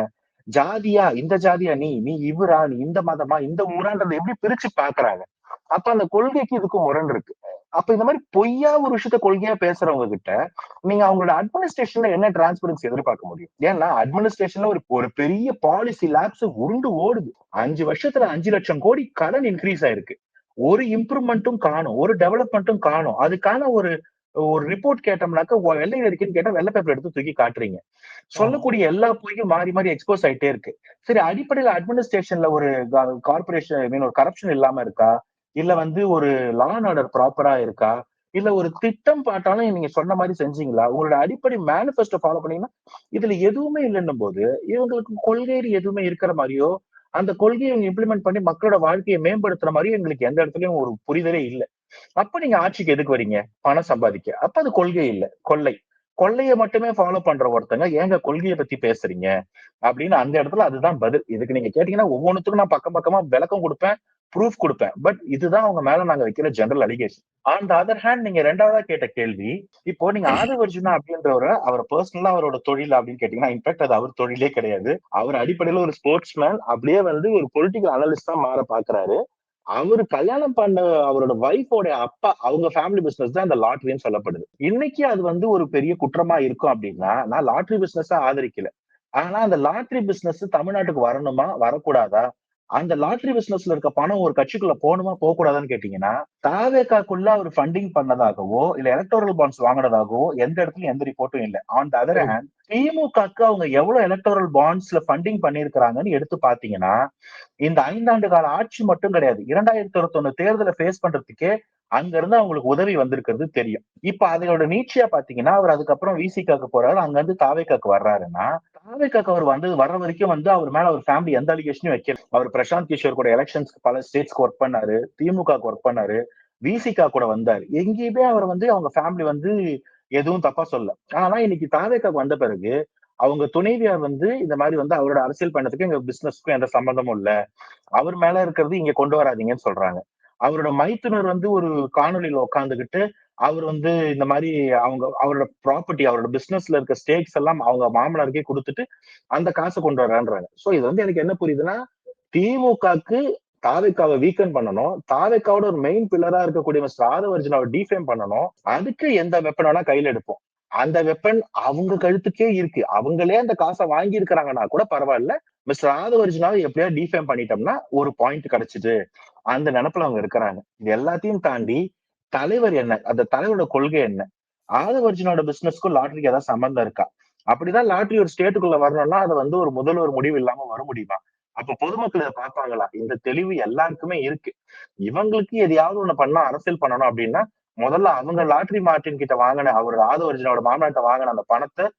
ஜாதியா, இந்த ஜாதியா நீ? நீ இவரா? நீ இந்த மதமா? இந்த ஊரான்றத எப்படி பிரிச்சு பாக்குறாங்க? அப்ப அந்த கொள்கைக்கு இதுக்கும் முரண் இருக்கு. அப்ப இந்த மாரி பொய்யா ஒரு விஷயத்த கொள்கையா பேசுறவங்க கிட்ட, நீங்க அவங்களோட அட்மினிஸ்ட்ரேஷன்ல என்ன டிரான்ஸ்பரன்சி எதிர்பார்க்க முடியும்? ஏன்னா அட்மினிஸ்ட்ரேஷன்ல ஒரு ஒரு பெரிய பாலிசி லேப்ஸ் உருண்டு ஓடுது. 5 வருஷத்துல 5,00,000 கோடி கடன் இன்கிரீஸ் ஆயிருக்கு. ஒரு இம்ப்ரூவ்மென்ட்டும் காணோம். ஒரு டெவலப்மென்ட்டும் காணோம். அதுக்கான ஒரு ஒரு ரிப்போர்ட் கேட்டோம்னாக்க, வெள்ளையில இருக்கேன்னு கேட்டா வெள்ள பேப்பர் எடுத்து தூக்கி காட்டுறீங்க. ஆமா. சொல்லக்கூடிய எல்லா பொய்யும் மாறி எக்ஸ்போஸ் ஆயிட்டே இருக்கு. சரி அடிப்படையில அட்மினிஸ்ட்ரேஷன்ல ஒரு கார்ப்பரேஷன் ஐ மீன் ஒரு கரப்ஷன் இல்லாம இருக்கா? இல்ல வந்து ஒரு லா அண்ட் ஆர்டர் ப்ராப்பரா இருக்கா? இல்ல ஒரு திட்டம் பாட்டாலும் நீங்க சொன்ன மாரி செஞ்சீங்களா? உங்களோட அடிப்படை மேனிஃபெஸ்டோ ஃபாலோ பண்ணீங்கன்னா, இதுல எதுவுமே இல்லன்னும்போது, இவங்களுக்கு கொள்கைன்னு எதுவுமே இருக்கிற மாரியோ, அந்த கொள்கைய இவங்க இம்ப்ளிமெண்ட் பண்ணி மக்களோட வாழ்க்கைய மேம்படுத்துற மாரியும் எங்களுக்கு எந்த இடத்துலயும் ஒரு புரிதலே இல்ல. அப்ப நீங்க ஆட்சிக்கு எதுக்கு வரீங்க? பணம் சம்பாதிக்க. அப்ப அது கொள்கை இல்ல. கொள்ளை. கொள்ளைய மட்டுமே ஃபாலோ பண்ற ஒருத்தங்க, ஏங்க கொள்கைய பத்தி பேசுறீங்க? அப்படின்னு அந்த இடத்துல அதுதான் பதில். இதுக்கு நீங்க கேட்டீங்கன்னா, ஒவ்வொன்னுத்துக்கும் நான் பக்கமா விளக்கம் குடுப்பேன், ப்ரூஃப் குடுப்பேன். பட் இதுதான் அவங்க மேல நாங்க வைக்கிற general allegation. On the other hand நீங்க 2வதா கேட்ட கேள்வி, இப்போ நீங்க ஆதவ் அர்ஜுனா அப்படின்றவர அவர பெர்சனலா அவரோட தொழில் அப்படின்னு கேட்டீங்கன்னா, இன்ஃபாக்ட் அது அவர் தொழிலே கிடையாது. அவர் அடிப்படையில ஒரு ஸ்போர்ட்ஸ்மேன். அப்படியே வந்து ஒரு பொலிட்டிக்கல் அனலிஸ்ட்டா மாற பாக்குறாரு. அவரு கல்யாணம் பண்ண அவரோட வைஃபோட அப்பா அவங்க ஃபேமிலி பிசினஸ் தான் இந்த லாட்டரின்னு சொல்லப்படுது. இன்னைக்கு அது வந்து ஒரு பெரிய குற்றமா இருக்கும் அப்படின்னா, நான் லாட்டரி பிசினஸ ஆதரிக்கல. ஆனா அந்த லாட்டரி பிசினஸ் தமிழ்நாட்டுக்கு வரணுமா? வரக்கூடாதா? அந்த லாட்டரி பிசினஸ்ல இருக்க பணம் ஒரு கட்சிக்குள்ள போணுமா? போக்கூடாதான்னு கேட்டீங்கன்னா, தாவேகாக்குள்ள அவர் ஃபண்டிங் பண்ணதாகவோ, இல்ல எலக்டோரல் பாண்ட்ஸ் வாங்குனதாகவோ எந்த இடத்துலயும் எந்த ரிப்போர்ட்டும் இல்ல. ஆன் த அதர் சரி. ஹேண்ட் திமுகக்கு அவங்க எவ்வளவு எலக்டோரல் பாண்ட்ஸ்ல ஃபண்டிங் பண்ணியிருக்கிறாங்கன்னு எடுத்து பார்த்தீங்கன்னா, இந்த 5 ஆண்டு கால ஆட்சி மட்டும் கிடையாது. 2021 தேர்தல ஃபேஸ் பண்றதுக்கே அங்க இருந்து அவங்களுக்கு உதவி வந்திருக்கிறது தெரியும். இப்ப அதோட நீட்சியா பார்த்தீங்கன்னா, அவர் அதுக்கப்புறம் விசிகாக்கு போறாரு. அங்க இருந்து தாவேகாக்கு வர்றாருன்னா, தாவேகாக்கு அவர் வர்ற வரைக்கும் வந்து அவர் மேல அவர் ஃபேமிலி எந்த அலிகேஷனும் வைக்கல. அவர் பிரசாந்த் கிஷோர் கூட எலக்ஷன்ஸ்க்கு பல ஸ்டேட்ஸ்க்கு ஒர்க் பண்ணாரு. திமுகக்கு ஒர்க் பண்ணாரு. விசிகா கூட வந்தாரு. எங்கேயுமே அவர் வந்து அவங்க ஃபேமிலி வந்து எதுவும் தப்பா சொல்லல. ஆனா இன்னைக்கு தாவேகாக்கு வந்த பிறகு, அவங்க துணைவியார் வந்து இந்த மாரி வந்து அவரோட அரசியல் பயணத்துக்கும், எங்க பிசினஸ்க்கும் எந்த சம்மந்தமும் இல்ல. அவர் மேல இருக்கிறது இங்க கொண்டு வராதீங்கன்னு சொல்றாங்க. அவரோட மைத்துனர் வந்து ஒரு காணொளியில உட்கார்ந்துகிட்டு, அவர் வந்து இந்த மாரி அவரோட ப்ராப்பர்ட்டி, அவரோட பிசினஸ்ல இருக்க ஸ்டேக்ஸ் எல்லாம் அவங்க மாமனாருக்கே குடுத்துட்டு, அந்த காச கொண்டு வர்றேன்றாங்க. சோ இது வந்து எனக்கு என்ன புரியுதுன்னா, திமுகக்கு தாவேகாவ வீக்கன் பண்ணணும். தாவேகாவோட ஒரு மெயின் பில்லரா இருக்கக்கூடிய மிஸ்டர் ஆதவ் அர்ஜுனாவ டிஃபேம் பண்ணணும். அதுக்கு எந்த வெப்பன் வேணா கையில எடுப்போம். அந்த வெப்பன் அவங்க கழுத்துக்கே இருக்கு. அவங்களே அந்த காச வாங்கி இருக்கிறாங்கன்னா கூட பரவாயில்ல. மிஸ்டர் ஆதவ் அர்ஜுனாவ எப்படியாவது டிஃபேம் பண்ணிட்டோம்னா, ஒரு பாயிண்ட் கிடைச்சுது. அந்த நெனப்புல அவங்க இருக்கிறாங்க. இது எல்லாத்தையும் தாண்டி தலைவர் என்ன? அந்த தலைவரோட கொள்கை என்ன? ஆதவ் அர்ஜுனோட பிசினஸ்க்கும் லாட்டரிக்கு ஏதாவது சம்பந்தம் இருக்கா? அப்படிதான் லாட்டரி ஒரு ஸ்டேட்டுக்குள்ள வரணும்னா, அது வந்து ஒரு முதல்வர் முடிவு இல்லாம வர முடியுமா? அப்ப பொதுமக்கள் இத பார்ப்பாங்களா? இந்த தெளிவு எல்லாருக்குமே இருக்கு. இவங்களுக்கு எதையாவது ஒண்ணு பண்ணா அரசியல் பண்ணணும் அப்படின்னா, முதல்ல அவங்க லாட்டரி மார்ட்டின் கிட்ட வாங்குன அவரோட ஆதவ அர்ஜுனோட மாமனார்ட்ட வாங்குன அந்த பணத்த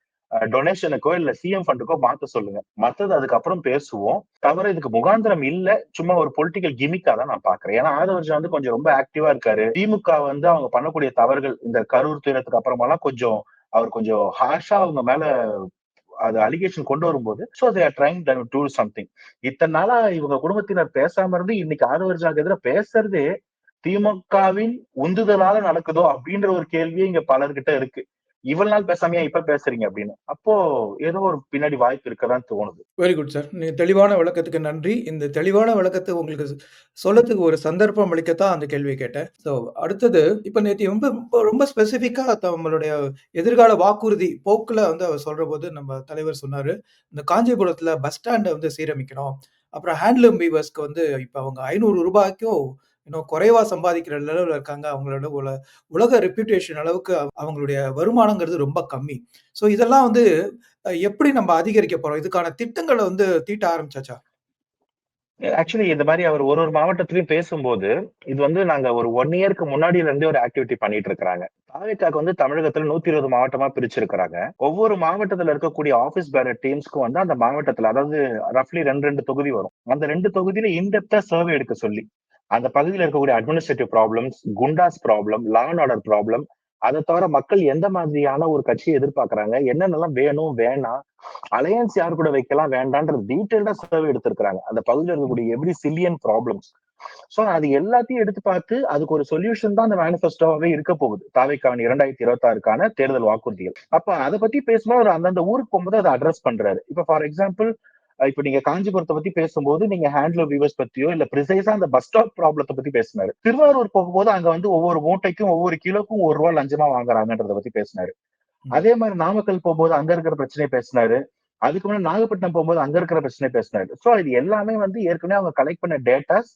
டொனேஷனுக்கோ இல்ல சிஎம் ஃபண்டுக்கோ மாத்த சொல்லுங்க. மத்தது அதுக்கப்புறம் பேசுவோம். தவிர இதுக்கு முகாந்திரம் இல்ல. சும்மா ஒரு பொலிட்டிக்கல் கிமிக்கா தான் நான் பார்க்கிறேன். ஏன்னா ஆதவ அர்ஜுனா வந்து கொஞ்சம் ரொம்ப ஆக்டிவா இருக்காரு. திமுக வந்து அவங்க பண்ணக்கூடிய தவறுகள் இந்த கரூர் துயரத்துக்கு அப்புறமாலாம் கொஞ்சம் அவர் கொஞ்சம் ஹார்ஷா அவங்க மேல அது அலிகேஷன் கொண்டு வரும்போது so they are trying to do something. இத்தனை நாளா இவங்க குடும்பத்தினர் பேசாம இருந்து இன்னைக்கு ஆதவ அர்ஜுனாக்கு எதிரா பேசுறதே திமுகவின் உந்துதலால நடக்குதோ அப்படின்ற ஒரு கேள்வியே இங்க பலர்கிட்ட இருக்கு. இவ்வளவு நாள் பேசாமயா இப்ப பேசுறீங்க அப்படின்னு. அப்போ ஏதோ ஒரு பின்னாடி வாய்ப்பு இருக்கதான் தோணுது. Very good sir. நீங்க தெளிவான விளக்கத்துக்கு நன்றி. இந்த தெளிவான விளக்கத்த உங்களுக்கு சொல்லத்துக்கு ஒரு சந்தர்ப்பம் அளிக்கத்தான் அந்த கேள்விய கேட்டேன். ஸோ அடுத்தது இப்ப நேத்து ரொம்ப ரொம்ப ரொம்ப ஸ்பெசிஃபிக்கா நம்மளுடைய எதிர்கால வாக்குறுதி போக்குல வந்து அவர் சொல்றபோது நம்ம தலைவர் சொன்னாரு. இந்த காஞ்சிபுரத்துல பஸ் ஸ்டாண்ட வந்து சீரமைக்கணும். அப்புறம் ஹேண்ட்லூம் வீவர்ஸ்க்கு வந்து இப்ப அவங்க ரூ. 500க்கும் இன்னும் குறைவா சம்பாதிக்கிற லெவல்ல இருக்காங்க. அவங்களோட உலக ரெப்யூட்டேஷன் அளவுக்கு அவங்களுடைய வருமானங்கிறது ரொம்ப கம்மி. ஸோ இதெல்லாம் வந்து எப்படி நம்ம அதிகரிக்க போறோம்? இதுக்கான திட்டங்கள வந்து தீட்ட ஆரம்பிச்சாச்சா? ஆக்சுவலி இந்த மாரி அவர் ஒரு ஒரு மாவட்டத்திலயும் பேசும்போது, இது வந்து நாங்க ஒரு 1 இயர்க்கு முன்னாடில இருந்தே ஒரு ஆக்டிவிட்டி பண்ணிட்டு இருக்கிறாங்க. தாவேக்காக்கு வந்து தமிழகத்துல 120 மாவட்டமா பிரிச்சிருக்கிறாங்க. ஒவ்வொரு மாவட்டத்துல இருக்கக்கூடிய ஆஃபீஸ் பேரர் டீம்ஸ்க்கும் வந்து அந்த மாவட்டத்துல அதாவது ரஃப்லி 2 தொகுதி வரும். அந்த 2 தொகுதியில இன் டெப்த்தா சர்வே எடுக்க சொல்லி, அந்த பகுதியில இருக்கக்கூடிய administrative problems, Goondas problem, law and order problem, அத தவிர மக்கள் எந்த மாதிரியான ஒரு கட்சிய எதிர்பார்க்கிறாங்க, என்னென்னலாம் வேணும், வேணாம், அலையன்ஸ் யார் கூட வைக்கலாம் வேண்டான்ற டீடைல்டா சர்வே எடுத்திருக்காங்க. அந்த பகுதியில இருக்கக்கூடிய எவ்ரி சில்லியன் ப்ராப்ளம்ஸ். சோ அது எல்லாத்தையும் எடுத்து பார்த்து அதுக்கு ஒரு சொல்யூஷன் தான் அந்த மேனிஃபெஸ்டோவாவே இருக்க போகுது. தாவேக்காவின் 2026க்கான தேர்தல் வாக்குறுதிகள். அப்ப அத பத்தி பேசும்போது அவர் அந்தந்த ஊருக்கு போகும்போது அதை அட்ரஸ் பண்றாரு. இப்ப ஃபார் எக்ஸாம்பிள் இப்ப நீங்க காஞ்சிபுரத்தை பத்தி பேசும்போது நீங்க ஹேண்ட்லூம் வீவர்ஸ் பத்தியோ இல்ல பிரிசைஸா அந்த பஸ் ஸ்டாப் ப்ராப்ளத்தை பத்தி பேசினாரு. திருவாரூர் போகும்போது அங்க வந்து ஒவ்வொரு மூட்டைக்கும் ஒவ்வொரு கிலோக்கும் ₹1 லஞ்சமா வாங்குறாங்கன்றத பத்தி பேசினாரு. ம். அதே மாதிரி நாமக்கல் போகும்போது அங்க இருக்கிற பிரச்சனையை பேசினாரு. அதுக்கு முன்னாடி நாகப்பட்டினம் போகும்போது அங்க இருக்கிற பிரச்சனை பேசினாரு. சோ இது எல்லாமே வந்து ஏற்கனவே அவங்க கலெக்ட் பண்ண டேட்டாஸ்.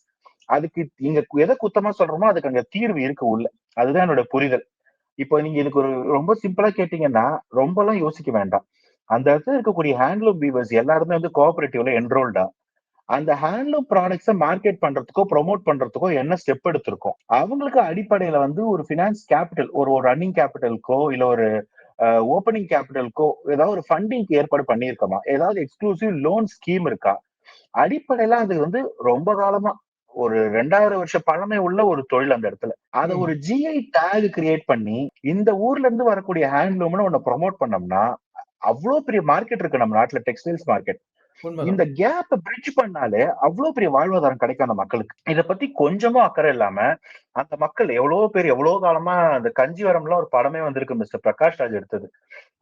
அதுக்கு இங்க எதை குத்தமா சொல்றோமோ அதுக்கு அங்க தீர்வு இருக்கு உள்ள. அதுதான் என்னோட புரிதல். இப்போ நீங்க இதுக்கு ஒரு ரொம்ப சிம்பிளா கேட்டீங்கன்னா, ரொம்பலாம் யோசிக்க வேண்டாம். அந்த இடத்துல இருக்கக்கூடிய ஹேண்ட்லூம் வீவர்ஸ் எல்லாருமே வந்து கோஆப்பரேட்டிவ்ல என்ரோல்டா. அந்த ஹேண்ட்லூம் ப்ராடக்ட்ஸ மார்க்கெட் பண்றதுக்கோ, ப்ரொமோட் பண்றதுக்கோ என்ன ஸ்டெப் எடுத்திருக்கோம். அவங்களுக்கு அடிப்படையில வந்து ஒரு பினான்ஸ் கேபிட்டல் ஒரு ஒரு ரன்னிங் கேபிட்டலுக்கோ, இல்ல ஒரு ஓப்பனிங் கேபிட்டலுக்கோ ஏதாவது ஒரு ஃபண்டிங்க்கு ஏற்பாடு பண்ணியிருக்கோமா? ஏதாவது எக்ஸ்க்ளூசிவ் லோன் ஸ்கீம் இருக்கா? அடிப்படையில அது வந்து ரொம்ப காலமா ஒரு 2000 வருஷ பழமை உள்ள ஒரு தொழில் அந்த இடத்துல. அத ம். ஒரு ஜிஐ டேக் கிரியேட் பண்ணி, இந்த ஊர்ல இருந்து வரக்கூடிய ஹேண்ட்லூம்னு ஒண்ண ப்ரமோட் பண்ணோம்னா, அவ்ளோ பெரிய மார்க்கெட் இருக்கு நம்ம நாட்டுல டெக்ஸ்டைல்ஸ் மார்க்கெட். உண்மதான். இந்த கேப்ப பிரிட்ஜ் பண்ணாலே அவ்ளோ பெரிய வாழ்வாதாரம் கிடைக்கும் அந்த மக்களுக்கு. இத பத்தி கொஞ்சமும் அக்கறை இல்லாம, அந்த மக்கள் எவ்வளவோ பேர் எவ்வளவோ காலமா அந்த கஞ்சிவரம்லாம் ஒரு படமே வந்திருக்கு மிஸ்டர் பிரகாஷ் ராஜ் எடுத்தது.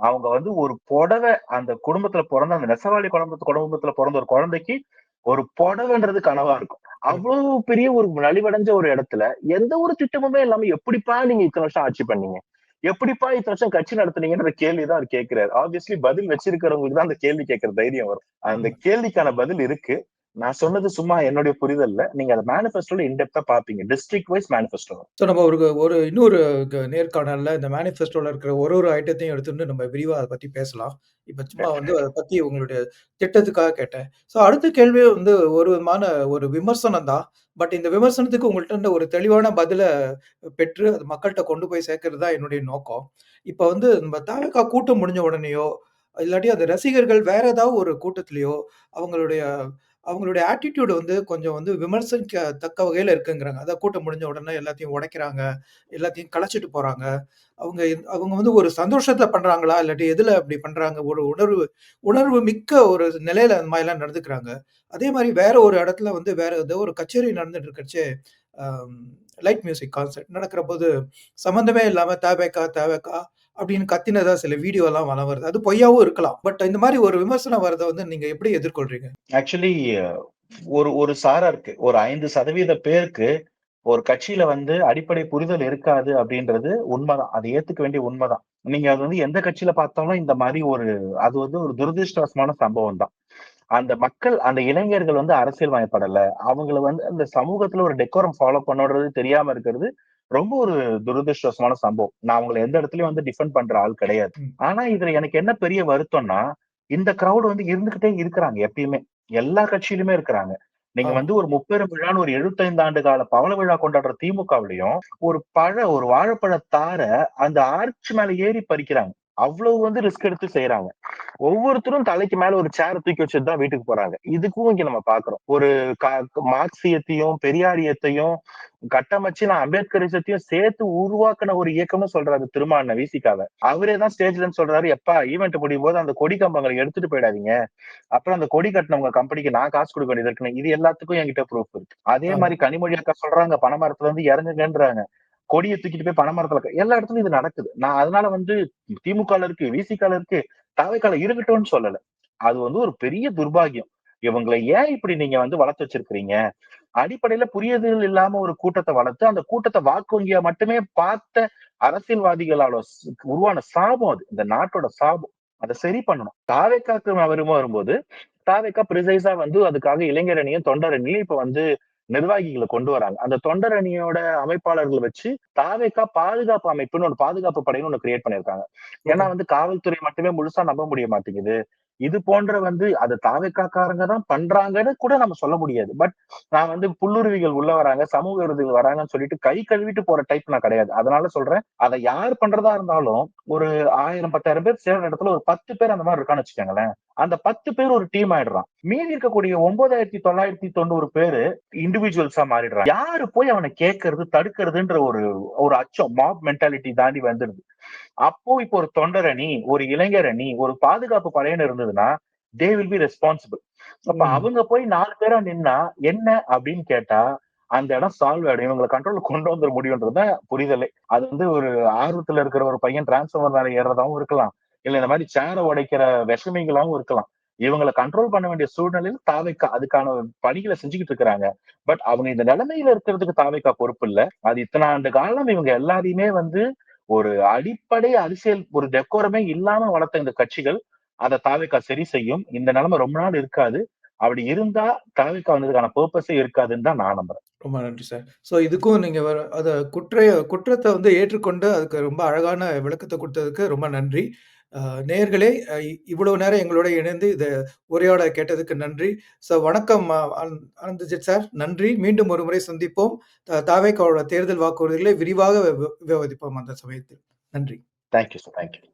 அவங்க வந்து ஒரு புடவை அந்த குடும்பத்துல பொறந்த அந்த நெசவாளி குடும்பத்துல பொறந்த ஒரு குழந்தைக்கு ஒரு புடவைன்றது கனவா இருக்கும். கரெக்ட். அவ்வளவு பெரிய ஒரு நலிவடைஞ்ச ஒரு இடத்துல எந்த ஒரு திட்டமுமே இல்லாம எப்படிப்பா நீங்க இத்தனை வருஷம் ஆட்சி பண்ணீங்க? எப்படிப்பா இத்தனை வருஷம் கட்சி நடத்துனீங்கன்ற கேள்விதான் அவர் கேட்கிறாரு. ஆப்வியஸ்லி பதில் வச்சிருக்கிறவங்களுக்கு தான் அந்த கேள்வி கேட்கிற தைரியம் வரும். அந்த உண்ம. கேள்விக்கான பதில் இருக்கு. நான் சொன்னது சும்மா என்னுடைய புரிதல்ல. நீங்க அத மேனிஃபெஸ்டோல இன் டெப்த்தா பாப்பீங்க. District wise manifesto. ஸோ நம்ம ஒரு ஒரு இன்னொரு நேர்காணல்ல இந்த மேனிஃபெஸ்டோல இருக்கிற ஒரு ஐட்டத்தையும் எடுத்துட்டு நம்ம விரிவா அத பத்தி பேசலாம். இப்ப சும்மா வந்து அத டெஃபினெட்லி. பத்தி உங்களுடைய திட்டத்துக்காக கேட்டேன். ஸோ அடுத்த கேள்வி வந்து ஒரு விதமான ஒரு விமர்சனம் தான். பட் இந்த விமர்சனத்துக்கு உங்கள்ட்ட இருந்து ஒரு தெளிவான பதில பெற்று அது மக்கள்ட்ட கொண்டு போய் சேர்க்கிறது தான் என்னுடைய நோக்கம். இப்ப வந்து நம்ம தாவேகா கூட்டம் முடிஞ்ச உடனேயோ, இல்லாட்டி அந்த ரசிகர்கள் வேற ஏதாவது ஒரு கூட்டத்திலயோ, அவங்களுடைய அவங்களுடைய ஆட்டிட்யூட் வந்து கொஞ்சம் வந்து விமர்சனிக்கத்தக்க வகையில இருக்குங்கிறாங்க. அதான் கூட்டம் முடிஞ்ச உடனே எல்லாத்தையும் உடைக்கிறாங்க, எல்லாத்தையும் கலைச்சுட்டு போறாங்க. அவங்க வந்து ஒரு சந்தோஷத்துல பண்றாங்களா? இல்லாட்டி எதுல அப்படி பண்றாங்க? ஒரு உணர்வு உணர்வு மிக்க ஒரு நிலையில அந்த மாரிலாம் நடந்துக்கிறாங்க. அதே மாரி வேற ஒரு இடத்துல வந்து வேற ஏதோ ஒரு கச்சேரி நடந்துட்டு இருக்கச்சே, அம் லைட் மியூசிக் கான்சர்ட் நடக்கிறபோது சம்மந்தமே இல்லாம "தவேகா, தவேகா" அப்படின்னு கத்தினதா சில வீடியோலாம் வலம் வருது. அது பொய்யாவும் இருக்கலாம். பட் இந்த மாரி ஒரு விமர்சனம் வரத வந்து நீங்க எப்படி எதிர்கொள்றீங்க? ஆக்சுவலி ஒரு ஒரு சாராருக்கு ஒரு 5% பேருக்கு ஒரு கட்சியில வந்து அடிப்படை புரிதல் இருக்காது அப்படின்றது உண்மைதான். அதை ஏத்துக்க வேண்டிய உண்மைதான். நீங்க அது வந்து எந்த கட்சியில பார்த்தாலும் இந்த மாரி அது வந்து ஒரு துரதிர்ஷ்டவசமான சம்பவம் தான். அந்த மக்கள், அந்த இளைஞர்கள் வந்து அரசியல் மயப்படல. அவங்கள வந்து அந்த சமூகத்துல ஒரு டெக்கோரம் ஃபாலோ பண்ணணுன்றது தெரியாம இருக்கிறது ரொம்ப ஒரு துரதிர்ஷ்டவசமான சம்பவம். நான் அவங்கள எந்த இடத்துலயும் வந்து டிஃபெண்ட் பண்ற ஆள் கிடையாது. ம். ஆனா இதுல எனக்கு என்ன பெரிய வருத்தம்னா, இந்த கிரவுட் வந்து இருந்துகிட்டே இருக்கிறாங்க எப்பயுமே. எல்லா கட்சியிலுமே இருக்கிறாங்க. நீங்க ஆமா. வந்து ஒரு முப்பெரும் விழான்னு ஒரு 75 ஆண்டு கால பவள விழா கொண்டாடுற திமுகவிலயும், ஒரு வாழைப்பழ தார அந்த ஆர்ச் மேல ஏறி பறிக்கிறாங்க. அவ்வளவு வந்து ரிஸ்க் எடுத்து செய்றாங்க. ஒவ்வொருத்தரும் தலைக்கு மேல ஒரு சேர தூக்கி வச்சுட்டு தான் வீட்டுக்கு போறாங்க. இதுக்கும் இங்க நம்ம பார்க்கிறோம். ஒரு க மார்க்சியத்தையும், பெரியாரியத்தையும் கட்டமைச்சு நான் அம்பேத்கரிசத்தையும் சேர்த்து உருவாக்குன ஒரு இயக்கம்னு சொல்றாரு திருமாஅண்ணன் விசிகாவ. அவரே தான் ஸ்டேஜ்ல இருந்து சொல்றாரு, "எப்பா ஈவென்ட் முடியும்போது அந்த கொடி கம்பங்களை எடுத்துட்டு போயிடாதீங்க. அப்புறம் அந்த கொடி கட்டுனவங்க கம்பெனிக்கு நான் காசு கொடுக்க வேண்டியது இருக்குன்னு." இது எல்லாத்துக்கும் என்கிட்ட ப்ரூஃப் இருக்கு. அதே ஆமா. மாரி கனிமொழி அக்கா சொல்றாங்க, பனைமரத்துல இருந்து இறங்குங்கன்றாங்க. கொடிய தூக்கிட்டு போய் பனைமரத்துல எல்லா இடத்துலயும் இது நடக்குது. நான் அதனால வந்து திமுகல இருக்கு, விசிகால இருக்கு, தாவேக்கால இருக்கட்டும்னு சொல்லல. அது வந்து ஒரு பெரிய துர்பாக்கியம். இவங்கள ஏன் இப்படி நீங்க வந்து வளர்த்து வச்சிருக்கிறீங்க? அடிப்படையில புரிதல் இல்லாம ஒரு கூட்டத்த வளர்த்து, அந்த கூட்டத்த வாக்கு வங்கியா மட்டுமே பார்த்த அரசியல்வாதிகளால உருவான சாபம் அது. இந்த நாட்டோட சாபம். அத சரி பண்ணணும். தாவேக்காக்கு வரும்போது, தாவேக்கா பிரிசைஸா வந்து அதுக்காக இளைஞர் அணியும், தொண்டர் அணியும் இப்ப வந்து நிர்வாகிகளை கொண்டு வராங்க. அந்த தொண்டர் அணியோட அமைப்பாளர்களை வச்சு தாவேகா பாதுகாப்பு அமைப்புன்னு ஒரு பாதுகாப்பு படைன்னு ஒண்ணு கிரியேட் பண்ணியிருக்காங்க. ஏன்னா காவல்துறை மட்டுமே முழுசா நம்ப முடிய மாட்டேங்குது. இது போன்ற அது தாவேக்காக்காரங்க தான் பண்றாங்கன்னு கூட நம்ம சொல்ல முடியாது. பட் நான் புல்லுருவிகள் உள்ள வராங்க, சமூக விரோதிகள் வராங்கன்னு சொல்லிட்டு கை கழுவிட்டு போற டைப் நான் கிடையாது. அதனால சொல்றேன், அதை யார் பண்றதா இருந்தாலும் ஒரு 1000 10,000 பேர் சேர்ற இடத்துல ஒரு 10 பேர் அந்த மாதிரி இருக்கான்னு வச்சுக்கோங்களேன். அந்த 10 பேர் ஒரு டீம் ஆயிடுறான். மீதி இருக்கக்கூடிய 9,990 பேரு இண்டிவிஜுவல்ஸா மாறிடுறாங்க. யாரு போய் அவனை கேட்கறது, தடுக்கிறதுன்ற ஒரு அச்சம், மாப் மென்டாலிட்டி தாண்டி வந்துடுது. அப்போ இப்போ ஒரு தொண்டர் அணி, ஒரு இளைஞர் அணி, ஒரு பாதுகாப்பு படையன்னு இருந்ததுன்னா தே வில் பி ரெஸ்பான்சிபிள். அப்ப அவங்க போய் 4 பேரா நின்னா என்ன அப்படின்னு கேட்டா அந்த இடம் சால்வ் ஆயிடும். இவங்களை கண்ட்ரோல் கொண்டு வந்துட முடியும்ன்றதுதான் புரிதலே. அது ஒரு ஆர்வத்துல இருக்கிற ஒரு பையன் டிரான்ஸ்ஃபார்மர் மேல ஏறதாவும் இருக்கலாம், இல்ல இந்த மாதிரி சேர உடைக்கிற விஷமிகளாவும் இருக்கலாம். இவங்களை கண்ட்ரோல் பண்ண வேண்டிய சூழ்நிலையில் தாவேக்கா அதுக்கான பணிகளை செஞ்சுக்கிட்டு இருக்கிறாங்க. பட் அவங்க இந்த நிலைமையில இருக்கிறதுக்கு தாவேக்கா பொறுப்பு இல்ல. அது இத்தனை ஆண்டு காலம் இவங்க எல்லாரையுமே ஒரு அடிப்படை அரசியல் ஒரு டெக்கோரமே இல்லாம வளர்த்த இந்த கட்சிகள் அதை தாவேக்கா சரி செய்யும். இந்த நிலைமை ரொம்ப நாள் இருக்காது. அப்படி இருந்தா தாவேக்கா வந்ததுக்கான பர்பஸே இருக்காதுன்னு தான் நான் நம்புறேன். ரொம்ப நன்றி சார். ஸோ இதுக்கும் நீங்க அத குற்றத்த ஏற்றுக்கொண்டு அதுக்கு ரொம்ப அழகான விளக்கத்த குடுத்ததுக்கு ரொம்ப நன்றி. நேயர்களே இவ்வளவு நேரம் எங்களோட இணைந்து இத உரையாட கேட்டதுக்கு நன்றி. ஸோ வணக்கம் ஆனந்தஜித் சார். நன்றி. மீண்டும் ஒரு முறை சந்திப்போம். தாவேக்காவோட தேர்தல் வாக்குறுதிகளை விரிவாக விவாதிப்போம் அந்த சமயத்தில். நன்றி. Thank you sir. தேங்க்யூ.